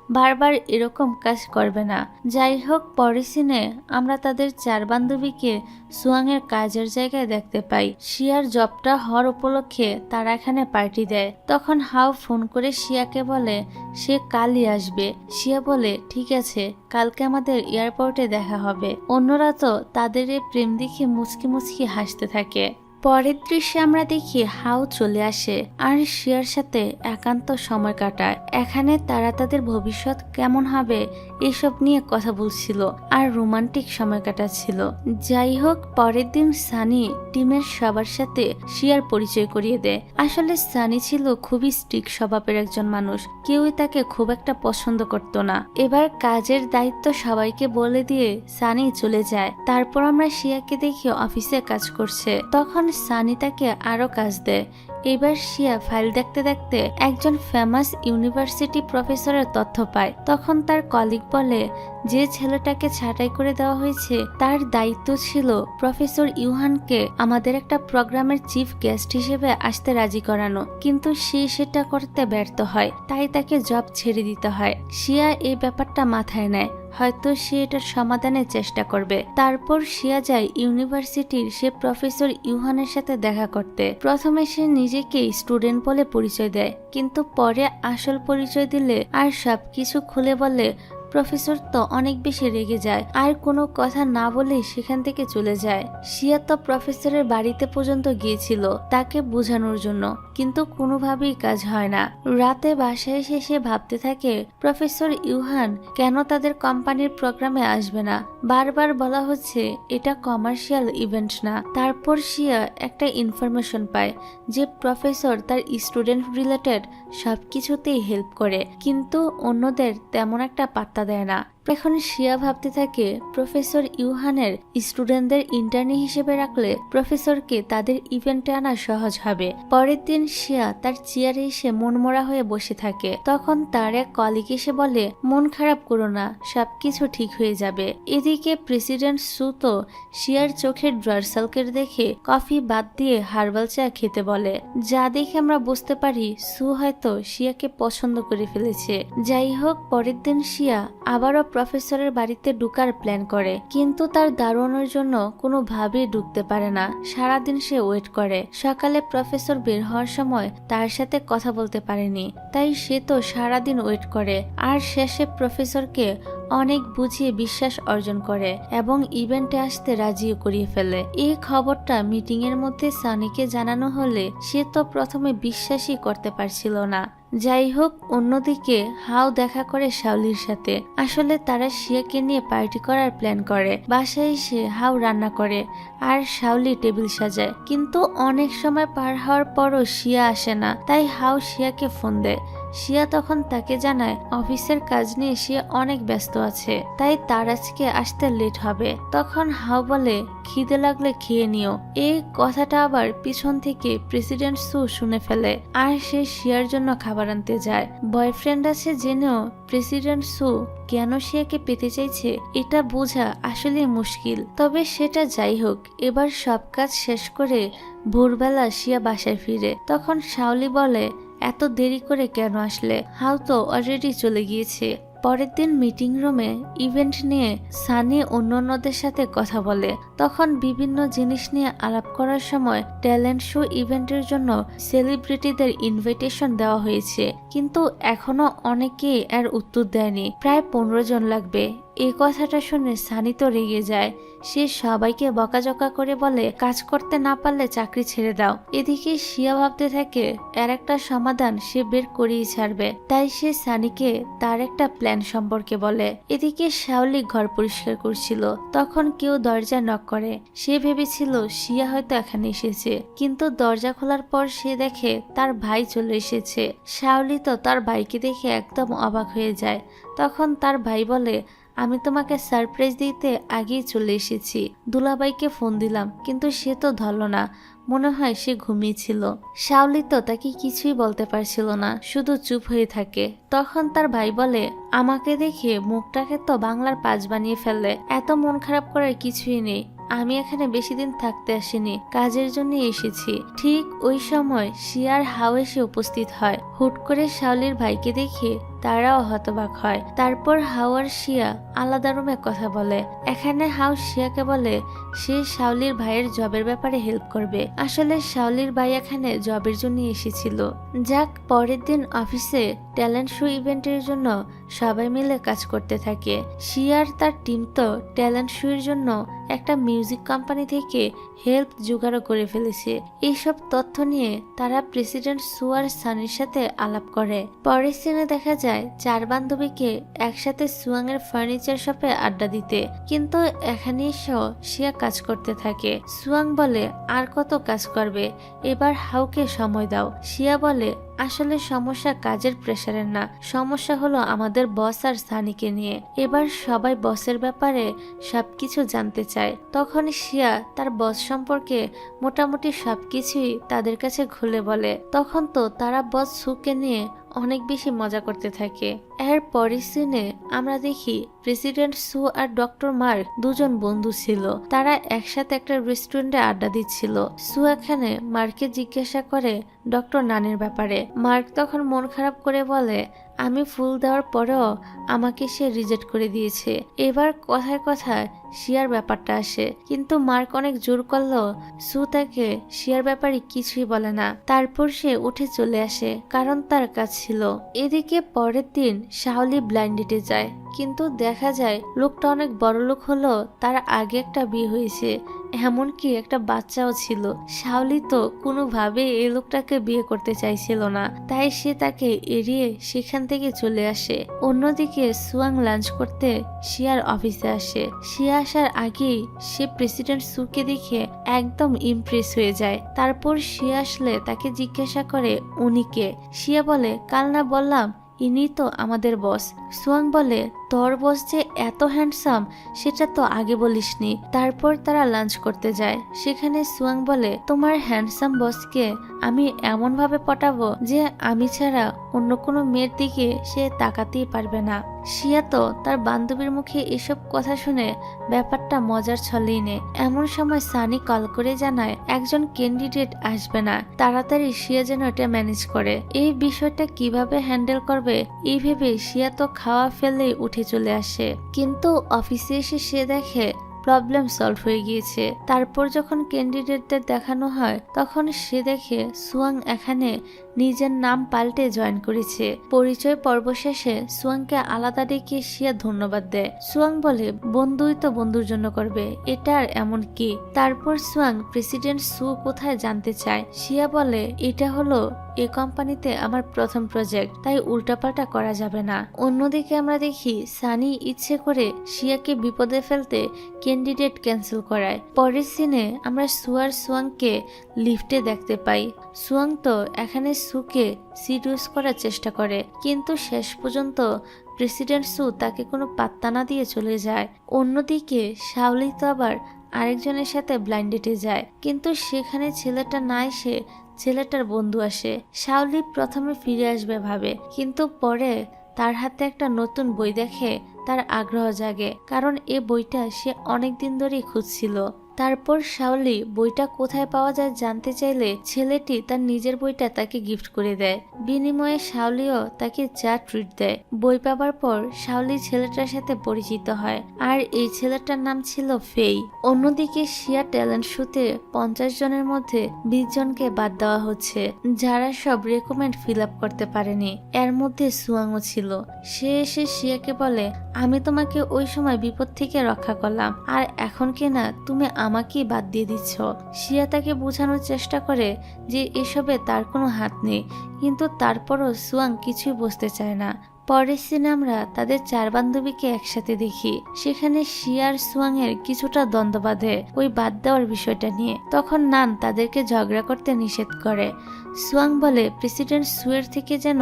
বারবার এরকম কাজ করবে না। যাই হোক, পরের সিনে আমরা তাদের 4 বান্ধবীকে সুয়াংয়ের কাজের জায়গায় দেখতে পাই। শিয়ার জবটা হওয়ার উপলক্ষে তারা এখানে পার্টি দেয়। তখন হাও ফোন করে শিয়াকে বলে সে কালই আসবে। শিয়া বলে, ঠিক আছে, কালকে আমাদের এয়ারপোর্টে দেখা হবে। অন্যরা তো তাদের এই প্রেম দেখে মুচকি মুচকি হাসতে থাকে। পরের দৃশ্যে আমরা দেখি হাও চলে আসে আর শিয়ার সাথে একান্ত সময় কাটায়। এখানে তারা তাদের ভবিষ্যৎ কেমন হবে এসব নিয়ে কথা বলছিল আর রোমান্টিক সময় কাটাচ্ছিল। যাই হোক, পরের দিন সানি টিমের সবার সাথে শিয়ার পরিচয় করিয়ে দেয়। আসলে সানি ছিল খুবই স্ট্রিক্ট স্বভাবের একজন মানুষ, কেউই তাকে খুব একটা পছন্দ করত না। এবার কাজের দায়িত্ব সবাইকে বলে দিয়ে সানি চলে যায়। তারপর আমরা শিয়াকে দেখি অফিসে কাজ করছে। তখন সানি তাকে আরো কাজ দেয়। এবার শিয়া ফাইল দেখতে দেখতে একজন ফেমাস ইউনিভার্সিটি প্রফেসরের তথ্য পায়। তখন তার কলিগ বলে, যে ছেলেটাকে ছাঁটাই করে দেওয়া হয়েছে তার দায়িত্ব ছিল প্রফেসর ইউহানকে আমাদের একটা প্রোগ্রামের চিফ গেস্ট হিসেবে আসতে রাজি করানো, কিন্তু সে সেটা করতে ব্যর্থ হয়, তাই তাকে জব ছেড়ে দিতে হয়। শিয়া এই ব্যাপারটা মাথায় নেয়, হয়তো সে এটার সমাধানের চেষ্টা করবে। তারপর শিয়া যায় ইউনিভার্সিটির সে প্রফেসর ইউহানের সাথে দেখা করতে। প্রথমে সে নিজেকে স্টুডেন্ট বলে পরিচয় দেয়, কিন্তু পরে আসল পরিচয় দিলে আর সবকিছু খুলে বলে প্রফেসর তো অনেক বেশি রেগে যায় আর কোনো কথা না বলে সেখান থেকে চলে যায়। শিয়া তো প্রফেসরের বাড়িতে পর্যন্ত গিয়েছিল তাকে বোঝানোর জন্য, কিন্তু কোনোভাবেই কাজ হয় না। রাতে বাসায় এসে সে ভাবতে থাকে প্রফেসর ইউহান কেন তাদের কোম্পানির প্রোগ্রামে আসবে না, বারবার বলা হচ্ছে এটা কমার্শিয়াল ইভেন্ট না। তারপর শিয়া একটা ইনফরমেশন পায় যে প্রফেসর তার স্টুডেন্ট রিলেটেড সবকিছুতেই হেল্প করে, কিন্তু অন্যদের তেমন একটা পাত্তা দেয় না। এখন শিয়া ভাবতে থাকে প্রফেসর ইউহানের স্টুডেন্টদের ইন্টার্নি হিসেবে রাখলে প্রফেসরকে তাদের ইভেন্টে আনা সহজ হবে। পরের দিন শিয়া তার চেয়ারে এসে মনমরা হয়ে বসে থাকে। তখন তার এক কলিগ এসে বলে, মন খারাপ করো না, সবকিছু ঠিক হয়ে যাবে। এদিকে প্রেসিডেন্ট সুতো শিয়ার চোখের ড্রার সার্কেল দেখে কফি বাদ দিয়ে হার্বাল চা খেতে বলে, যা দেখে আমরা বুঝতে পারি সু হয়তো শিয়াকে পছন্দ করে ফেলেছে। যাই হোক, পরের দিন শিয়া আবারও প্রফেসরের বাড়িতে ঢুকার প্ল্যান করে, কিন্তু তার দারোয়ানের জন্য কোনোভাবেই ঢুকতে পারে না। সারাদিন সে ওয়েট করে। সকালে প্রফেসর বের হওয়ার সময় তার সাথে কথা বলতে পারেনি, তাই সে তো সারাদিন ওয়েট করে আর শেষে প্রফেসরকে অনেক বুঝিয়ে বিশ্বাস অর্জন করে এবং ইভেন্টে আসতে রাজিও করিয়ে ফেলে। এই খবরটা মিটিং এর মধ্যে সানিকে জানানো হলে সে তো প্রথমে বিশ্বাসই করতে পারছিল না। যাই হোক, অন্যদিকে হাও দেখা করে শাওলির সাথে। আসলে তারা শিয়াকে নিয়ে পার্টি করার প্ল্যান করে। বাসায় এসে হাও রান্না করে আর শাওলি টেবিল সাজায়, কিন্তু অনেক সময় পার হওয়ার পরও শিয়া আসে না। তাই হাও শিয়াকে ফোন দেয়। শিয়া তখন তাকে জানায় অফিসের কাজ নিয়ে সে অনেক ব্যস্ত আছে, তাই তার আজকে আসতে লেট হবে। তখন হাও বলে খিদে লাগলে খেয়ে নিও। এই কথাটা আবার পিছন থেকে প্রেসিডেন্ট সু শুনে ফেলে, আর সে শিয়ার জন্য খাবার আনতে যায়। বয়ফ্রেন্ড আছে জেনেও প্রেসিডেন্ট সু কেন শিয়াকে পেতে চাইছে এটা বোঝা আসলে মুশকিল। তবে সেটা যাই হোক, এবার সব কাজ শেষ করে ভোরবেলা শিয়া বাসায় ফিরে। তখন শাওলি বলে এত দেরি করে কেন আসলে? হাউ তো অলরেডি চলে গিয়েছে। পরের দিন মিটিং রুমে ইভেন্ট নিয়ে সানি অন্যান্যদের সাথে কথা বলে। তখন বিভিন্ন জিনিস নিয়ে আলাপ করার সময় ট্যালেন্ট শো ইভেন্টের জন্য সেলিব্রিটিদের ইনভিটেশন দেওয়া হয়েছে, কিন্তু এখনো অনেকেই এর উত্তর দেয়নি। প্রায় 15 জন লাগবে। এই কথাটা শুনে সানি তো রেগে যায়। সে সবাইকে বকাঝকা করে বলে কাজ করতে না পারলে চাকরি ছেড়ে দাও। এদিকে শিয়া ভাবতে থাকে এর একটা সমাধান সে বের করেই ছাড়বে, তাই সে সানিকে তার একটা প্ল্যান সম্পর্কে বলে। এদিকে শাওলি ঘর পরিষ্কার করছিল, তখন কেউ দরজা নক করে। সে ভেবেছিল শিয়া হয়তো এখানে এসেছে, কিন্তু দরজা খোলার পর সে দেখে তার ভাই চলে এসেছে। শাওলি তো তার ভাইকে দেখে একদম অবাক হয়ে যায়। তখন তার ভাই বলে আমি তোমাকে সারপ্রাইজ দিতে আগেই চলে এসেছি। দুলাভাইকে ফোন দিলাম, কিন্তু সে তো ধরল না, মনে হয় সে ঘুমিয়েছিল। শাওলি তো তাকে কিছুই বলতে পারছিল না, শুধু চুপ হয়ে থাকে। তখন তার ভাই বলে আমাকে দেখে মুখটাকে তো বাংলার 5 বানিয়ে ফেললে, এত মন খারাপ করার কিছুই নেই। আমি এখানে বেশি দিন থাকতে আসিনি, কাজের জন্য এসেছি। ঠিক ওই সময় শিয়ার হাও এসে উপস্থিত হয়। হুট করে শাওলির ভাইকে দেখে তারাও হতবাক হয়। তারপর হাও আর শিয়া আলাদা রুমে কথা বলে। এখানে হাও শিয়াকে বলে সে শাওলির ভাইয়ের জবের ব্যাপারে হেল্প করবে। আসলে শাওলির ভাই এখানে জবের জন্য এসেছিল। যাক, পরের দিন অফিসে ট্যালেন্ট শো ইভেন্টের জন্য সবাই মিলে কাজ করতে থাকে। শিয়ার তার টিম তো ট্যালেন্ট শো এর জন্য একটা মিউজিক কোম্পানি থেকে হেল্প জোগাড় করে ফেলেছে। এইসব তথ্য নিয়ে তারা প্রেসিডেন্ট সু আর সানির সাথে আলাপ করে। পরের সিনে দেখা যায় 4 বান্ধবীকে একসাথে সুয়াং এর ফার্নিচার শপে আড্ডা দিতে, কিন্তু এখানে এসেও শিয়া কাজ করতে থাকে। সুয়াং বলে আর কত কাজ করবে, এবার হাউকে সময় দাও। শিয়া বলে আসলে সমস্যা কাজের প্রেসারের না, সমস্যা হলো আমাদের বস আর সানিকে নিয়ে। এবার সবাই বসের ব্যাপারে সবকিছু জানতে চায়। তখন শিয়া তার বস সম্পর্কে মোটামুটি সবকিছুই তাদের কাছে খুলে বলে। তখন তো তারা বস সুকে নিয়ে অনেক বেশি মজা করতে থাকে। এর পরের সিনে আমরা দেখি প্রেসিডেন্ট সু আর ডক্টর মার্ক দুজন বন্ধু ছিল। তারা একসাথে একটা রেস্টুরেন্টে আড্ডা দিচ্ছিল। সু এখানে মার্ককে জিজ্ঞাসা করে ডক্টর নানের ব্যাপারে। মার্ক তখন মন খারাপ করে বলে আমি ফুল দেওয়ার পরেও আমাকে সে রিজেক্ট করে দিয়েছে। এবার কথায় কথায় শিয়ার ব্যাপারটা আসে, কিন্তু মার্ক অনেক জোর করলেও সু তাকে শিয়ার ব্যাপারে কিছুই বলে না। তারপর সে উঠে চলে আসে, কারণ তার কাজ ছিল। এদিকে পরের দিন শাওলি ব্লাইন্ড ডেটে যায়, কিন্তু দেখা যায় লোকটা অনেক বড় লোক হলো, তার আগে একটা বিয়ে হয়েছে, এমনকি একটা বাচ্চাও ছিল। শাওলি তো কোনোভাবে এই লোকটাকে বিয়ে করতে চাইছিল না, তাই সে তাকে এড়িয়ে সেখান থেকে চলে আসে। অন্যদিকে সুয়াং লাঞ্চ করতে শিয়ার অফিসে আসে। শিয়া আসার আগেই সে প্রেসিডেন্ট সুকে দেখে একদম ইমপ্রেস হয়ে যায়। তারপর শিয়া আসলে তাকে জিজ্ঞাসা করে উনি কে। শিয়া বলে কাল না বললাম ইনি তো আমাদের বস। সুয়াং বলে তোর বস যে এত হ্যান্ডসাম সেটা তো আগে বলিসনি। তারপর তারা লাঞ্চ করতে যায়। সেখানে সুয়াং বলে তোমার হ্যান্ডসাম বসকে আমি এমন ভাবে পটাবো যে আমি ছাড়া অন্য কোনো মেয়ের দিকে সে তাকাতেই পারবে না। শিয়া তো তার বান্ধবীর মুখে এসব কথা শুনে ব্যাপারটা মজার ছলেই নেয়। এমন সময় সানি কল করে জানায় একজন ক্যান্ডিডেট আসবে না, তাড়াতাড়ি শিয়া যেন এটা ম্যানেজ করে। এই বিষয়টা কিভাবে হ্যান্ডেল করবে এই ভেবে শিয়া তো খাওয়া ফেলেই উঠে চলে আসে, কিন্তু অফিসে এসে সে দেখে প্রবলেম সলভ হয়ে গিয়েছে। তারপর যখন ক্যান্ডিডেটদের দেখানো হয় তখন সে দেখে সুয়াং এখানে নিজের নাম পাল্টে জয়েন করেছে। পরিচয় পর্ব শেষে সুয়াংকে আলাদা ডেকে শিয়া ধন্যবাদ দেয়। সুয়াং বলে বন্ধুই তো বন্ধুর জন্য করবে, এটা আর এমন কি। তারপর সুয়াং প্রেসিডেন্ট সু কোথায় জানতে চায়। শিয়া বলে এটা হলো এই কোম্পানিতে আমার প্রথম প্রজেক্ট, তাই উল্টাপাল্টা করা যাবে না। অন্যদিকে আমরা দেখি সানি ইচ্ছে করে শিয়াকে বিপদে ফেলতে ক্যান্ডিডেট ক্যান্সেল করায়। পরের সিনে আমরা সু আর সুয়াংকে লিফটে দেখতে পাই। সুয়াং তো এখানে সুকে সিডিউস করার চেষ্টা করে, কিন্তু শেষ পর্যন্ত প্রেসিডেন্ট সু তাকে কোনো পাত্তা না দিয়ে চলে যায়। অন্যদিকে শাওলি তো আবার আরেকজনের সাথে ব্লাইন্ড ডেটে যায়, কিন্তু সেখানে ছেলেটা না এসে ছেলেটার বন্ধু আসে। শাওলি প্রথমে ফিরে আসবে ভাবে, কিন্তু পরে তার হাতে একটা নতুন বই দেখে তার আগ্রহ জাগে, কারণ এ বইটা সে অনেক দিন ধরেই খুঁজছিল। তারপর শাওলি বইটা কোথায় পাওয়া যায় জানতে চাইলে ছেলেটি তার নিজের বইটা তাকে গিফট করে দেয়। বিনিময়ে শাওলিও তাকে চা ট্রিট দেয়। বই পাবার পর শাওলি ছেলেটার সাথে পরিচিত হয়, আর এই ছেলেটার নাম ছিল ফেই। অন্যদিকে শিয়া ট্যালেন্ট শোতে 50 জনের মধ্যে 20 জনকে বাদ দেওয়া হচ্ছে, যারা সব রেকমেন্ড ফিল আপ করতে পারেনি। এর মধ্যে সুয়াংও ছিল। সে এসে শিয়াকে বলে, আমি তোমাকে ওই সময় বিপদ থেকে রক্ষা করলাম, আর এখন কিনা তুমি আমাকেই বাদ দিয়ে দিচ্ছ। শিয়া তাকে বোঝানোর চেষ্টা করে যে এসবে তার কোনো হাত নেই, কিন্তু তারপরও সুয়াং কিছুই বুঝতে চায় না। পরের সিনে আমরা তাদের 4 বান্ধবীকে একসাথে দেখি। সেখানে শিয়া আর সুয়াং এর কিছুটা দ্বন্দ্ব বাঁধে ওই বাদ দেওয়ার বিষয়টা নিয়ে। তখন নান তাদেরকে ঝগড়া করতে নিষেধ করে। সুয়াং বলে প্রেসিডেন্ট সুয়ের থেকে যেন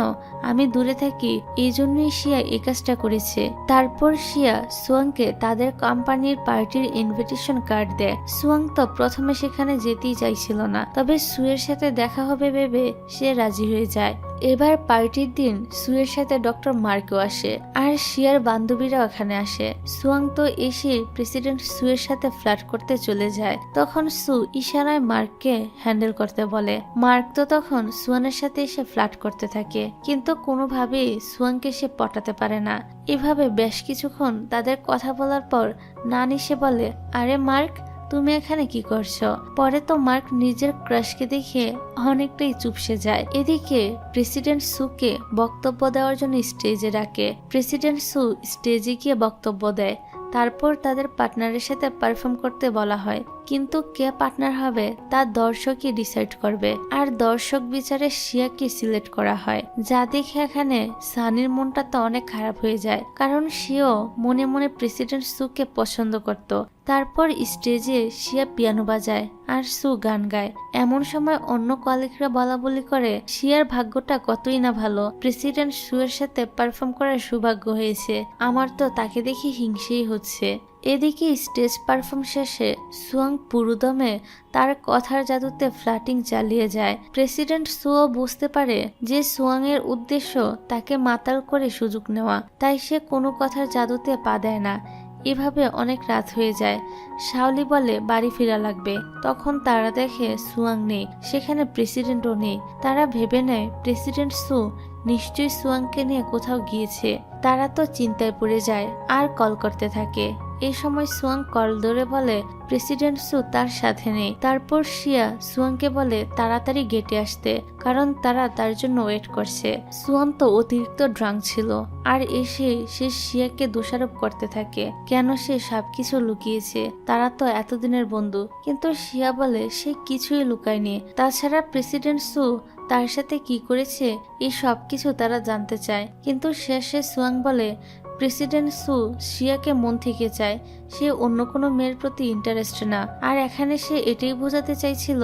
আমি দূরে থাকি, এই জন্যই শিয়া এই কাজটা করেছে। তারপর শিয়া সুয়াংকে তাদের কোম্পানির পার্টির ইনভিটেশন কার্ড দেয়। সুয়াং তো প্রথমে সেখানে যেতেই চাইছিল না, তবে সুয়ের সাথে দেখা হবে ভেবে সে রাজি হয়ে যায়। এবার পার্টির দিন সুয়ের সাথে ডক্টর মার্কও আসে, আর শিয়ার বান্ধবীরা ওখানে আসে। সুয়াং তো এসে প্রেসিডেন্ট সুয়ের সাথে ফ্লার্ট করতে চলে যায়। তখন সু ইশারায় মার্ককে হ্যান্ডেল করতে বলে। মার্ক তো তখন সুয়ানের সাথে এসে ফ্লার্ট করতে থাকে, কিন্তু কোনোভাবেই সুয়াংকে সে পটাতে পারে না। এভাবে বেশ কিছুক্ষণ তাদের কথা বলার পর নান এসে বলে, আরে মার্ক, তুমি এখানে কি করছো? পরে তো মার্ক নিজের ক্রাশকে দেখে অনেকটাই চুপসে যায়। এদিকে প্রেসিডেন্ট সুকে বক্তব্য দেওয়ার জন্য স্টেজে ডাকে। প্রেসিডেন্ট সু স্টেজে গিয়ে বক্তব্য দেয়। তারপর তাদের পার্টনারের সাথে পারফর্ম করতে বলা হয়, কিন্তু কে পার্টনার হবে তা দর্শকই ডিসাইড করবে, আর দর্শক বিচারে শিয়াকে সিলেক্ট করা হয়। যা দেখে এখানে সানির মনটা তো অনেক খারাপ হয়ে যায়, কারণ সেও মনে মনে প্রেসিডেন্ট সুকে পছন্দ করত। তারপর স্টেজে শিয়া পিয়ানো বাজায় আর সু গান গায়। এমন সময় অন্য কলিগরা বলা বলি করে, শিয়ার ভাগ্যটা কতই না ভালো, প্রেসিডেন্ট সুয়ের সাথে পারফর্ম করার সৌভাগ্য হয়েছে, আমার তো তাকে দেখে হিংসেই হচ্ছে। এদিকে স্টেজ পারফর্ম শেষে সুয়াং পুরোদমে তার কথার জাদুতে ফ্লাটিং চালিয়ে যায়। প্রেসিডেন্ট সুও বুঝতে পারে যে সুয়াং এর উদ্দেশ্য তাকে মাতাল করে সুযোগ নেওয়া, তাই সে কোনো কথার জাদুতে পা দেয় না। এভাবে অনেক রাত হয়ে যায়। শাওলি বলে বাড়ি ফেরা লাগবে। তখন তারা দেখে সুয়াং নেই, সেখানে প্রেসিডেন্টও নেই। তারা ভেবে নেয় প্রেসিডেন্ট সু নিশ্চয়ই সুয়াংকে নিয়ে কোথাও গিয়েছে। তারা তো চিন্তায় পড়ে যায় আর কল করতে থাকে। এই সময় সুয়াং কল ধরে বলে প্রেসিডেন্ট সু তার সাথে নেই। তারপর শিয়া সুয়াংকে বলে তাড়াতাড়ি গেটে আসতে, কারণ তারা তার জন্য ওয়েট করছে। সুয়াং তো অতিরিক্ত ড্রাঙ্ক ছিল, আর এসে সে শিয়াকে দোষারোপ করতে থাকে কেন সে সবকিছু লুকিয়েছে। তারা তো এতদিনের বন্ধু, কিন্তু শিয়া বলে সে কিছুই লুকায়নি। তাছাড়া প্রেসিডেন্ট সু তার সাথে কি করেছে এই সব কিছু তারা জানতে চায়। কিন্তু শেষে সুয়াং বলে প্রেসিডেন্ট সু শিয়াকে মন থেকে চায়, সে অন্য কোনো মেয়ের প্রতি ইন্টারেস্ট না। আর এখানে সে এটাই বোঝাতে চাইছিল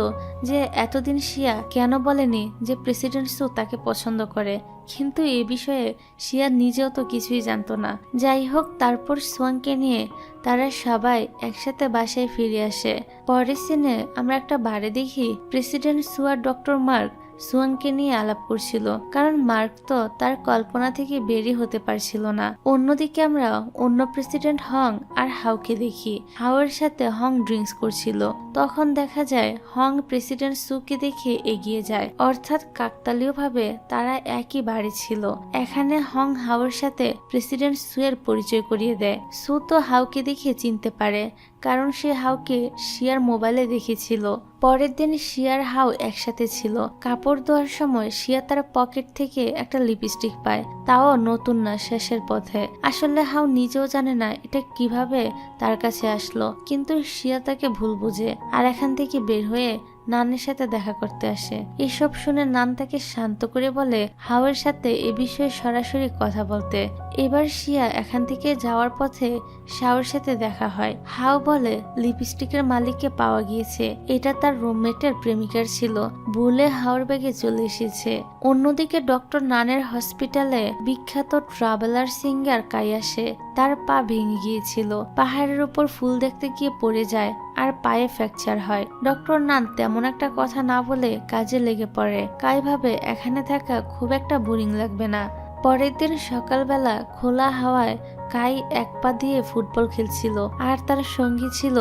যে এতদিন শিয়া কেন বলেনি যে প্রেসিডেন্ট সু তাকে পছন্দ করে, কিন্তু এই বিষয়ে শিয়া নিজেও তো কিছুই জানতো না। যাই হোক, তারপর সুয়াংকে নিয়ে তারা সবাই একসাথে বাসায় ফিরে আসে। পরের সিনে আমরা একটা বারে দেখি প্রেসিডেন্ট সু আর ডক্টর মার্ক সুয়াংকে নিয়ে আলাপ করছিল, কারণ মার্ক তো তার কল্পনা থেকে বেরিয়ে হতে পারছিল না। অন্যদিকে আমরা অন্য প্রেসিডেন্ট হং আর হাউকে দেখি। হাউয়ের সাথে হং ড্রিঙ্কস করছিল। তখন দেখা যায় হং প্রেসিডেন্ট সুকে দেখে এগিয়ে যায়, অর্থাৎ কাকতালীয়ভাবে তারা একই বাড়ি ছিল। এখানে হং হাউয়ের সাথে প্রেসিডেন্ট সুয়ের পরিচয় করিয়ে দেয়। সু তো হাউকে দেখে চিনতে পারে, কারণ সে হাউকে শিয়ার মোবাইলে দেখেছিল। পরের দিন শিয়ার হাউ একসাথে ছিল। কাপড় ধোয়ার সময় শিয়া তার পকেট থেকে একটা লিপস্টিক পায়, তাও নতুন না, শেষের পথে। আসলে হাউ নিজেও জানে না এটা কিভাবে তার কাছে আসলো, কিন্তু শিয়া তাকে ভুল বুঝে আর এখান থেকে বের হয়ে নানের সাথে দেখা করতে আসে। এসব শুনে নান তাকে শান্ত করে বলে হাওয়ের সাথে এ বিষয়ে সরাসরি কথা বলতে। এবার শিয়া এখান থেকে যাওয়ার পথে শাওর সাথে দেখা হয়। হাও বলে লিপস্টিকের মালিককে পাওয়া গিয়েছে, এটা তার রুমমেটের প্রেমিকার ছিল, ভুলে হাওর ব্যাগে চলে এসেছে। অন্যদিকে ডক্টর নানের হসপিটালে বিখ্যাত ট্রাভেলার সিঙ্গার কাই আসে। তার পা ভেঙে গিয়েছিল, পাহাড়ের উপর ফুল দেখতে গিয়ে পড়ে যায় আর পায়ে ফ্র্যাকচার হয়। ডক্টর নান তেমন একটা কথা না বলে কাজে লেগে পড়ে। কাই ভাবে এখানে থাকা খুব একটা বোরিং লাগবে না। পরের দিন সকালবেলা খোলা হাওয়ায় কাই এক পা দিয়ে ফুটবল খেলছিল আর তার সঙ্গী ছিল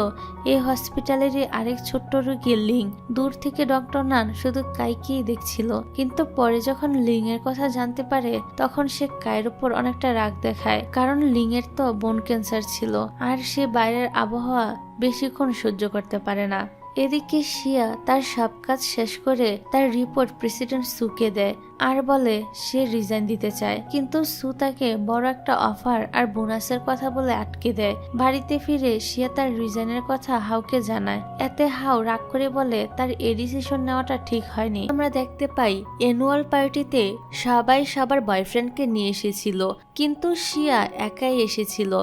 এই হসপিটালেরই আরেক ছোট্ট রোগী লিং। দূর থেকে ডক্টর নান শুধু কাইকেই দেখছিল, কিন্তু পরে যখন লিং এর কথা জানতে পারে তখন সে কাইয়ের উপর অনেকটা রাগ দেখায়, কারণ লিং এর তো বোন ক্যান্সার ছিল আর সে বাইরের আবহাওয়া বেশিক্ষণ সহ্য করতে পারে না। এদিকে শিয়া তার সব কাজ শেষ করে তার রিপোর্ট প্রেসিডেন্ট সুকে দেয় আর বলে সে রিজাইন দিতে চায়, কিন্তু সু তাকে বড় একটা অফার আর বোনাসের কথা বলে আটকে দেয়। বাড়িতে ফিরে শিয়া তার রিজাইনের কথা হাউকে জানায়। এতে হাউ রাগ করে বলে তার এই ডিসিশন নেওয়াটা ঠিক হয়নি। আমরা দেখতে পাই অ্যানুয়াল পার্টিতে সবাই সবার বয়ফ্রেন্ডকে নিয়ে এসেছিল, কিন্তু শিয়া একাই এসেছিল।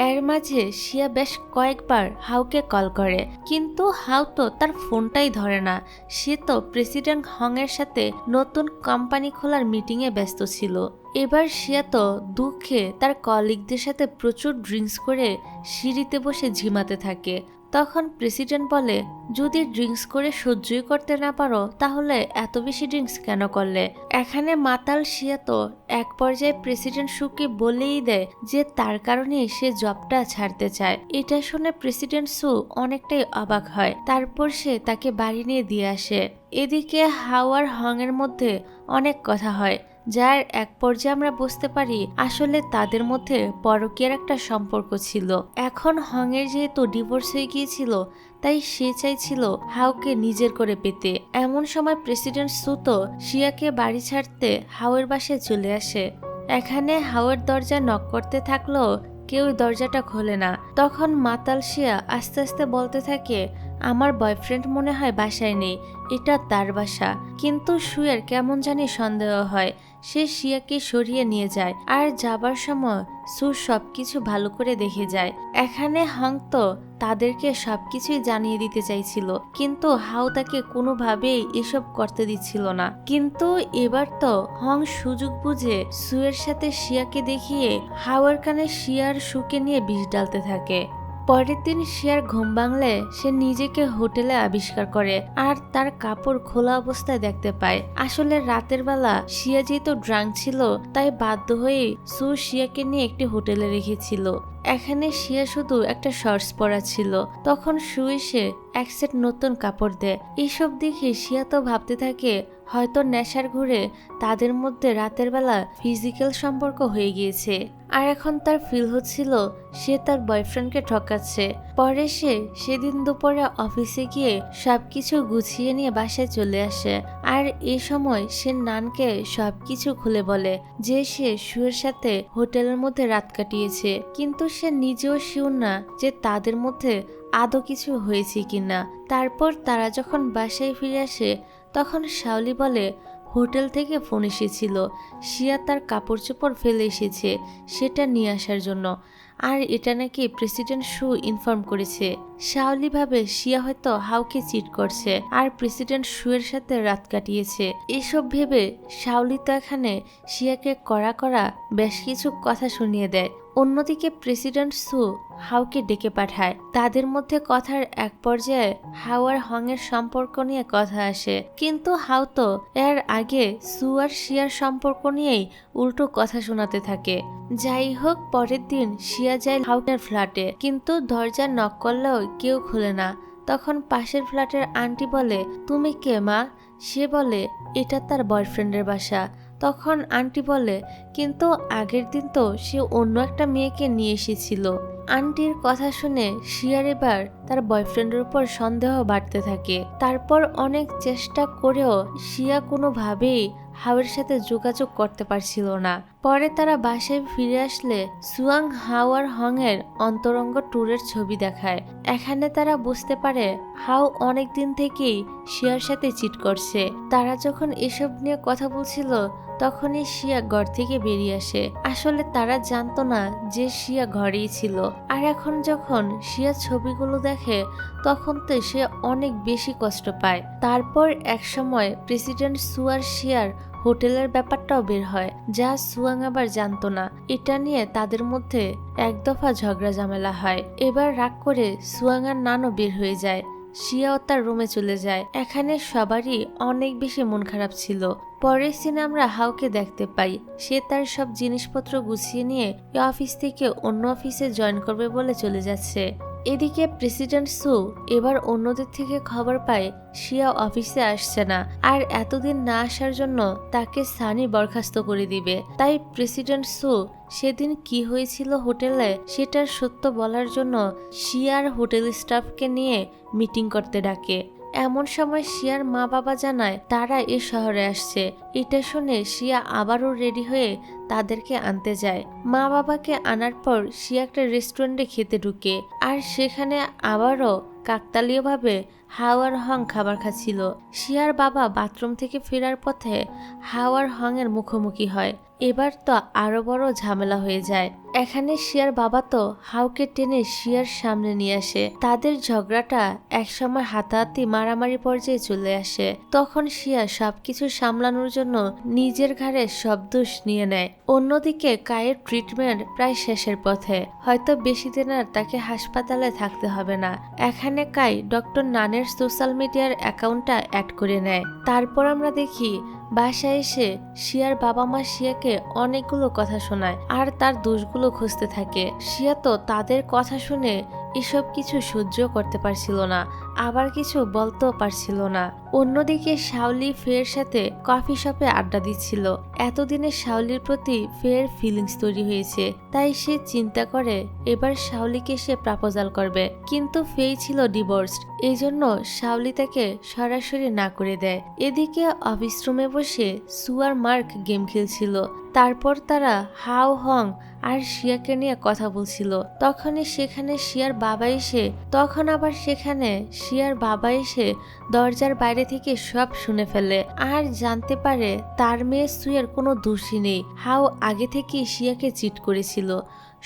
এর মাঝে শিয়া বেশ কয়েকবার হাউকে কল করে, কিন্তু হাউ তো তার ফোনটাই ধরে না। সে তো প্রেসিডেন্ট হং এর সাথে নতুন কোম্পানি খোলার মিটিং এ ব্যস্ত ছিল। এবার শিয়া তো দুঃখে তার কলিগদের সাথে প্রচুর ড্রিঙ্কস করে সিঁড়িতে বসে ঝিমাতে থাকে। তখন প্রেসিডেন্ট বলে যদি ড্রিঙ্কস করে সহ্যই করতে না পারো তাহলে এত বেশি ড্রিঙ্কস কেন করলে। এখানে মাতাল শিয়া তো এক পর্যায়ে প্রেসিডেন্ট সুকে বলেই দেয় যে তার কারণে সে জবটা ছাড়তে চায়। এটা শুনে প্রেসিডেন্ট সু অনেকটাই অবাক হয়। তারপর সে তাকে বাড়ি নিয়ে দিয়ে আসে। এদিকে হাও আর হং এর মধ্যে অনেক কথা হয়, যার এক পর্যায়ে আমরা বুঝতে পারি আসলে তাদের মধ্যে পরকীয়ার একটা সম্পর্ক ছিল। এখন হং এর যেহেতু ডিভোর্স হয়ে গিয়েছিল তাই সে চাইছিল হাওকে নিজের করে পেতে। এমন সময় প্রেসিডেন্ট সুতো শিয়াকে বাড়ি ছাড়তে হাওয়ের বাসায় চলে আসে। এখানে হাওয়ের দরজা নক করতে থাকলো, কেউ দরজাটা খোলে না। তখন মাতাল শিয়া আস্তে আস্তে বলতে থাকে আমার বয়ফ্রেন্ড মনে হয় বাসায় নেই, এটা তার বাসা। কিন্তু সুয়ের কেমন জানি সন্দেহ হয়। সে শিয়াকে সরিয়ে নিয়ে যায় আর যাবার সময় সু সবকিছু ভালো করে দেখে যায়। এখানে হং তো তাদেরকে সবকিছুই জানিয়ে দিতে চাইছিল, কিন্তু হাও তাকে কোনোভাবেই এসব করতে দিচ্ছিল না। কিন্তু এবার তো হং সুযোগ বুঝে সুয়ের সাথে শিয়াকে দেখিয়ে হাওয়ার কানে শিয়ার সুকে নিয়ে বিষ ডালতে থাকে। পরের দিন শিয়ার ঘুম ভাঙলে সে নিজেকে হোটেলে আবিষ্কার করে আর তার কাপড় খোলা অবস্থায় দেখতে পায়। আসলে রাতের বেলা শিয়া যেহেতু ড্রাঙ্ক ছিল তাই বাধ্য হয়ে সু শিয়াকে নিয়ে একটি হোটেলে রেখেছিল। এখানে শিয়া শুধু একটা শর্টস পরা ছিল। তখন সু এসে এক সেট নতুন কাপড় দেয়। এইসব দেখে শিয়া তো ভাবতে থাকে হয়তো নেশার ঘুরে তাদের মধ্যে রাতের বেলা ফিজিক্যাল সম্পর্ক হয়ে গিয়েছে, আর এখন তার ফিল হচ্ছিল সে তার বয়ফ্রেন্ডকে ঠকাচ্ছে। পরে সে সেদিন দুপুরে অফিসে গিয়ে সবকিছু গুছিয়ে নিয়ে বাসায় চলে আসে আর এই সময় সে নানকে সবকিছু খুলে বলে যে সে সুয়ের সাথে হোটেলের মধ্যে রাত কাটিয়েছে, কিন্তু সে নিজেও শিওর না যে তাদের মধ্যে আদৌ কিছু হয়েছে কিনা। তারপর তারা যখন বাসায় ফিরে আসে তখন শাওলি বলে হোটেল থেকে ফোন এসেছিল, শিয়া তার কাপড় চোপড় ফেলে এসেছে সেটা নিয়ে আসার জন্য, আর এটা নাকি প্রেসিডেন্ট সু ইনফর্ম করেছে। শাওলি ভাবে শিয়া হয়তো হাউকে চিট করছে আর প্রেসিডেন্ট সুয়ের সাথে রাত কাটিয়েছে। এসব ভেবে শাওলি তো এখানে শিয়াকে কড়া কড়া বেশ কিছু কথা শুনিয়ে দেয়। অন্যদিকে প্রেসিডেন্ট সু হাউকে ডেকে পাঠায়। তাদের মধ্যে কথার এক পর্যায়ে হাউ আর হং এর সম্পর্ক নিয়ে কথা আসে, কিন্তু হাউ তো এর আগে সু আর শিয়ার সম্পর্ক নিয়েই উল্টো কথা শোনাতে থাকে। যাই হোক, পরের দিন শিয়া যায় হাউকের ফ্ল্যাটে, কিন্তু দরজা নক করলেও কেউ খুলে না। তখন পাশের ফ্ল্যাটের আন্টি বলে তুমি কে মা? সে বলে এটা তার বয়ফ্রেন্ডের বাসা। তখন আন্টি বলে কিন্তু আগের দিন তো সে অন্য একটা মেয়েকে নিয়ে এসেছিল। আন্টির কথা শুনে শিয়ার এবার তার বয়ফ্রেন্ডের উপর সন্দেহ বাড়তে থাকে। তারপর অনেক চেষ্টা করেও শিয়া কোনোভাবেই হাওয়ের সাথে যোগাযোগ করতে পারছিল না। পরে তারা বাসায় ফিরে আসলে সুয়াং হাও আর হং এর অন্তরঙ্গ ট্যুরের ছবি দেখায়। এখানে তারা বুঝতে পারে হাও অনেক দিন থেকেই শিয়ার সাথে চিট করছে। তারা যখন এসব নিয়ে কথা বলছিল তখনই শিয়া ঘর থেকে বেরিয়ে আসে। আসলে তারা জানতো না যে শিয়া ঘরেই ছিল। আর এখন যখন শিয়া ছবিগুলো দেখে তখন তো সে অনেক বেশি কষ্ট পায়। তারপর এক সময় প্রেসিডেন্ট সু আর শিয়ার হোটেলের ব্যাপারটাও বের হয়, যা সুয়াং আবার জানতো না। এটা নিয়ে তাদের মধ্যে এক দফা ঝগড়া ঝামেলা হয়। এবার রাগ করে সুয়াং আর নানও বের হয়ে যায়। শিয়াও তার রুমে চলে যায়। এখানে সবারই অনেক বেশি মন খারাপ ছিল। পরের সিনে আমরা হাওকে দেখতে পাই, সে তার সব জিনিসপত্র গুছিয়ে নিয়ে এই অফিস থেকে অন্য অফিসে জয়েন করবে বলে চলে যাচ্ছে। এদিকে প্রেসিডেন্ট সু এবার অন্যদের থেকে খবর পায় শিয়া অফিসে আসছে না, আর এতদিন না আসার জন্য তাকে সানি বরখাস্ত করে দিবে। তাই প্রেসিডেন্ট সু সেদিন কি হয়েছিল হোটেলে সেটার সত্য বলার জন্য শিয়ার হোটেল স্টাফকে নিয়ে মিটিং করতে ডাকে। এমন সময় শিয়ার মা বাবা জানায় তারা এ শহরে আসছে। এটা শুনে শিয়া আবারও রেডি হয়ে তাদেরকে আনতে যায়। মা বাবাকে আনার পর শিয়া একটা রেস্টুরেন্টে খেতে ঢুকে, আর সেখানে আবারও কাকতালীয়ভাবে হাও আর হং খাবার খাচ্ছিল। শিয়ার বাবা বাথরুম থেকে ফেরার পথে হাও আর হং এর মুখোমুখি হয়। এবার তো আরো বড় ঝামেলা হয়ে যায়। এখানে শিয়ার বাবা তো হাওকে টেনে শিয়ার সামনে নিয়ে আসে। তাদের ঝগড়াটা একসময় হাতাহাতি মারামারি পর্যায়ে চলে আসে। তখন শিয়া সবকিছু সামলানোর জন্য নিজের ঘাড়ে সব দোষ নিয়ে নেয়। অন্যদিকে কায়ের ট্রিটমেন্ট প্রায় শেষের পথে, হয়তো বেশি দিন আর তাকে হাসপাতালে থাকতে হবে না। এখানে কাই ডক্টর নানের সোশ্যাল মিডিয়ার অ্যাকাউন্টটা অ্যাড করে নেয়। তারপর আমরা দেখি বাসায় এসে শিয়ার বাবা মা শিয়াকে অনেকগুলো কথা শোনায় আর তার দোষগুলো খুঁজতে থাকে। শিয়া তো তাদের কথা শুনে এসব কিছু সহ্য করতে পারছিল না, আবার কিছু বলতেও পারছিল না। অন্যদিকে শাওলি ফের সাথে কফি শপে আড্ডা দিচ্ছিল। এতদিনে শাওলির প্রতি ফের ফিলিংস তৈরি হয়েছে, তাই সে চিন্তা করে এবার শাওলিকে সে প্রপোজাল করবে। কিন্তু ফেই ছিল ডিভোর্সড, এই জন্য শাওলি তাকে সরাসরি না করে দেয়। এদিকে অফিস রুমে বসে সু আর মার্ক গেম খেলছিল। তারপর তারা হাও হং আর শিয়াকে নিয়ে কথা বলছিল। তখনই সেখানে শিয়ার বাবা এসে দরজার বাইরে থেকে সব শুনে ফেলে আর জানতে পারে তার মেয়ে সুয়ের কোনো দোষই নেই। হাও আগে থেকেই শিয়াকে চিট করেছিল।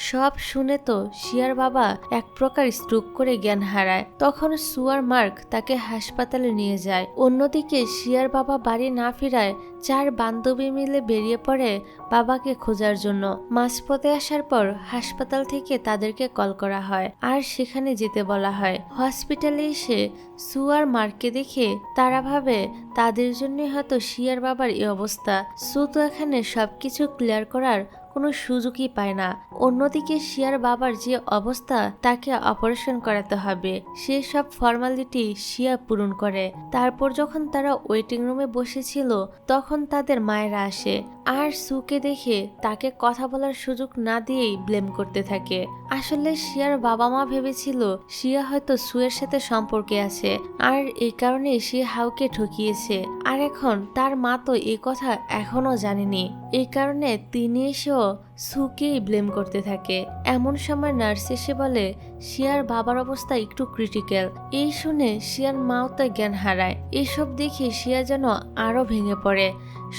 সব শুনে তো শিয়ার বাবা এক প্রকার স্ট্রোক করে জ্ঞান হারায়। তখন সু আর মার্ক তাকে হাসপাতালে নিয়ে যায়। অন্যদিকে শিয়ার বাবা বাড়ি না ফিরায় 4 বান্ধবী মিলে বেরিয়ে পড়ে বাবাকে খোঁজার জন্য। মাঝপথে আসার পর হাসপাতাল থেকে তাদেরকে কল করা হয় আর সেখানে যেতে বলা হয়। হসপিটালে এসে সু আর মার্ককে দেখে তারা ভাবে তাদের জন্যই হয়তো শিয়ার বাবার এই অবস্থা। সু তো এখানে সবকিছু ক্লিয়ার করার কোনো সুযোগই পায় না। অন্যদিকে শিয়ার বাবার যে অবস্থা, তাকে অপারেশন করাতে হবে। সে সব ফর্মালিটি শিয়া পূরণ করে। তারপর যখন তারা ওয়েটিং রুমে বসেছিল তখন তাদের মায়েরা আসে আর সুকে দেখে তাকে কথা বলার সুযোগ না দিয়েই ব্লেম করতে থাকে। আসলে শিয়ার বাবা মা ভেবেছিল শিয়া হয়তো সুয়ের সাথে সম্পর্কে আছে আর এই কারণে সে হাওকে ঠকিয়েছে। আর এখন তার মা তো এই কথা এখনো জানেনি। এই কারণে তিনি এসেও সুকেই ব্লেম করতে থাকে। এমন সময় নার্স এসে বলে শিয়ার বাবার অবস্থা একটু ক্রিটিক্যাল। এই শুনে শিয়ার মাও তো জ্ঞান হারায়। এসব দেখে শিয়া যেন আরো ভেঙে পড়ে।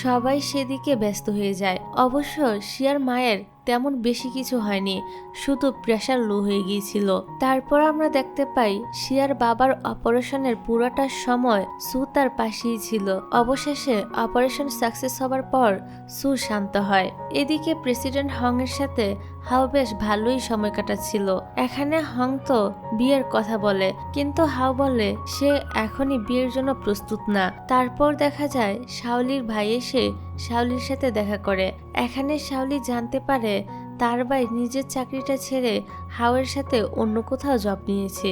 সবাই সেদিকে ব্যস্ত হয়ে যায়। অবশ্য শিয়ার মায়ের তেমন বেশি কিছু হয়নি, শুধু প্রেশার লো হয়ে গিয়েছিল। তারপর আমরা দেখতে পাই শিয়ার বাবার অপারেশনের পুরোটা সময় সু তার পাশেই ছিল। অবশেষে অপারেশন সাকসেস হবার পর সু শান্ত হয়। এদিকে প্রেসিডেন্ট হং এর সাথে হাও বেশ ভালোই সময় কাটাচ্ছিল। এখানে হং তো বিয়ের কথা বলে, কিন্তু হাও বলে সে এখনই বিয়ের জন্য প্রস্তুত না। তারপর দেখা যায় শাওলির ভাই এসে শাওলির সাথে দেখা করে। এখানে শাওলি জানতে পারে তার ভাই নিজের চাকরিটা ছেড়ে হাওয়ের সাথে অন্য কোথাও জব নিয়েছে।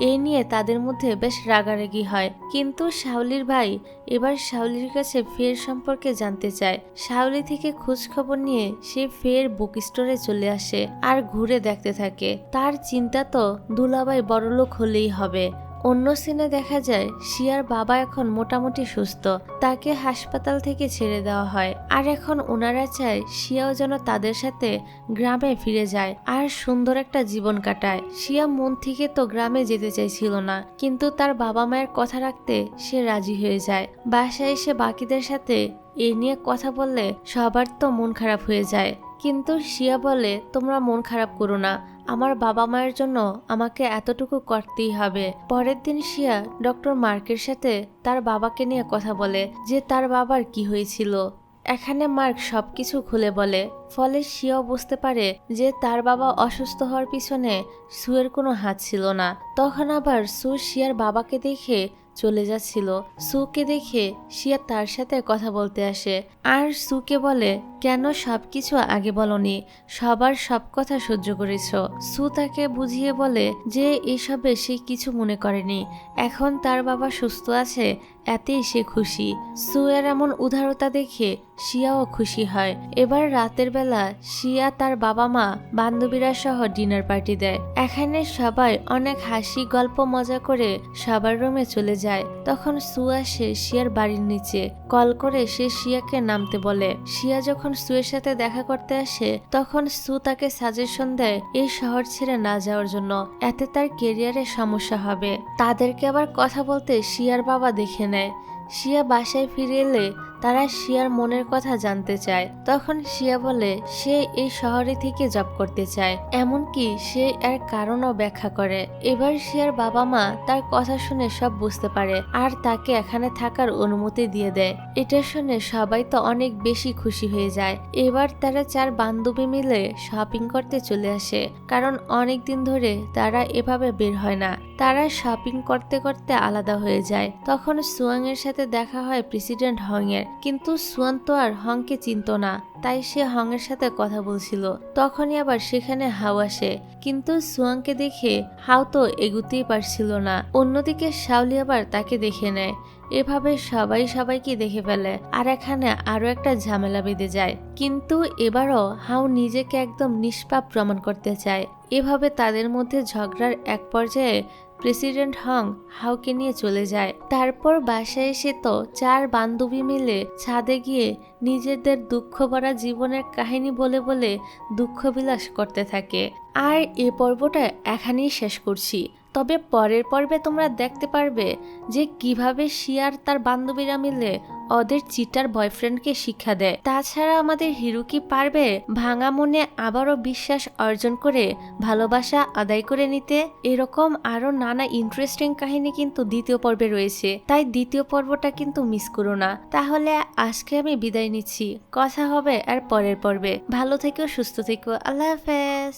এই নিয়ে তাদের মধ্যে বেশ রাগারাগি হয়। কিন্তু শাওলির ভাই এবার শাওলির কাছে ফের সম্পর্কে জানতে চায়। শাওলি থেকে খোঁজ খবর নিয়ে সে ফের বুক স্টোরে চলে আসে আর ঘুরে দেখতে থাকে। তার চিন্তা তো দুলাভাই বড়লোক হলেই হবে। অন্য সিনে দেখা যায় শিয়ার বাবা এখন মোটামুটি সুস্থ, তাকে হাসপাতাল থেকে ছেড়ে দেওয়া হয়। আর এখন ওনারা চায় শিয়াও যেন তাদের সাথে গ্রামে ফিরে যায় আর সুন্দর একটা জীবন কাটায়। শিয়া মন থেকে তো গ্রামে যেতে চাইছিল না, কিন্তু তার বাবা মায়ের কথা রাখতে সে রাজি হয়ে যায়। বাসায় এসে বাকিদের সাথে এ নিয়ে কথা বললে সবার তো মন খারাপ হয়ে যায়, কিন্তু শিয়া বলে তোমরা মন খারাপ করো না, আমার বাবা মায়ের জন্য আমাকে এতটুকু করতেই হবে। পরের দিন শিয়া ডক্টর মার্কের সাথে তার বাবাকে নিয়ে কথা বলে যে তার বাবার কি হয়েছিল। এখানে মার্ক সবকিছু খুলে বলে, ফলে শিয়াও বুঝতে পারে যে তার বাবা অসুস্থ হওয়ার পিছনে সুয়ের কোনো হাত ছিল না। তখন আবার সু শিয়ার বাবাকে দেখে চলে যাচ্ছিল। সুকে দেখে শিয়া তার সাথে কথা বলতে আসে আর সুকে বলে, কেন সবকিছু আগে বলনি, সবার সব কথা সহ্য করেছ। সু তাকে বুঝিয়ে বলে যে এসবে সে কিছু মনে করেনি, এখন তার বাবা সুস্থ আছে এতেই সে খুশি। সু এর এমন উদারতা দেখে শিয়াও খুশি হয়। এবার রাতের বেলা শিয়া তার বাবা মা বান্ধবীরা সহ ডিনার পার্টি দেয়। এখানে সবাই অনেক হাসি গল্প মজা করে সবার রুমে চলে যায়। তখন সু আসে শিয়ার বাড়ির নিচে, কল করে সে শিয়াকে নামতে বলে। শিয়া যখন সুয়ের সাথে দেখা করতে আসে তখন সু তাকে সাজেশন দেয় এই শহর ছেড়ে না যাওয়ার জন্য, এতে তার কেরিয়ারে সমস্যা হবে। তাদেরকে আবার কথা বলতে শিয়ার বাবা দেখে নেয়। শিয়া বাসায় ফিরে এলে তারা শিয়ার মনের কথা জানতে চায়। তখন শিয়া বলে সে এই শহরে থেকে জব করতে চায়, এমনকি সে এর কারণও ব্যাখ্যা করে। এবার শিয়ার বাবা মা তার কথা শুনে সব বুঝতে পারে আর তাকে এখানে থাকার অনুমতি দিয়ে দেয়। এটা শুনে সবাই তো অনেক বেশি খুশি হয়ে যায়। এবার তারা 4 বান্ধবী মিলে শপিং করতে চলে আসে, কারণ অনেক দিন ধরে তারা এভাবে বের হয় না। তারা শপিং করতে করতে আলাদা হয়ে যায়। তখন সুয়াং এর সাথে দেখা হয় প্রেসিডেন্ট হং এর, কিন্তু সুয়ান তো আর হংকে চিনত না, তাই সে হং এর সাথে কথা বলছিল। তখনই আবার সেখানে হাও আসে, কিন্তু সুয়াংকে দেখে হাও তো এগুতেই পারছিল না। অন্যদিকে শাওলি আবার তাকে দেখে নেয়। এভাবে সবাই সবাইকে দেখে ফেলে আর এখানে আরো একটা ঝামেলা বেঁধে যায়। কিন্তু এবারও হাও নিজেকে একদম নিষ্পাপ প্রমাণ করতে চায়। এভাবে তাদের মধ্যে ঝগড়ার এক পর্যায়ে প্রেসিডেন্ট হং হাওকে নিয়ে চলে যায়। তারপর বাসায় এসে তো 4 বান্ধবী মিলে ছাদে গিয়ে নিজেদের দুঃখ ভরা জীবনের কাহিনী বলে বলে দুঃখ বিলাস করতে থাকে। আর এ পর্বটা এখানেই শেষ করছি, তবে পরের পর্বে তোমরা দেখতে পারবে যে কিভাবে শিয়ার তার বান্ধবীরা মিলে ওদের চিটার বয়ফ্রেন্ডকে শিক্ষা দেয়। তাছাড়া আমাদের হিরো কি পারবে ভাঙা মনে আবারও বিশ্বাস অর্জন করে ভালোবাসা আদায় করে নিতে? এরকম আরো নানা ইন্টারেস্টিং কাহিনী কিন্তু দ্বিতীয় পর্বে রয়েছে, তাই দ্বিতীয় পর্বটা কিন্তু মিস করো না। তাহলে আজকে আমি বিদায় নিচ্ছি, কথা হবে আর পরের পর্বে। ভালো থেকো, সুস্থ থেকো, আল্লাহ হাফেজ।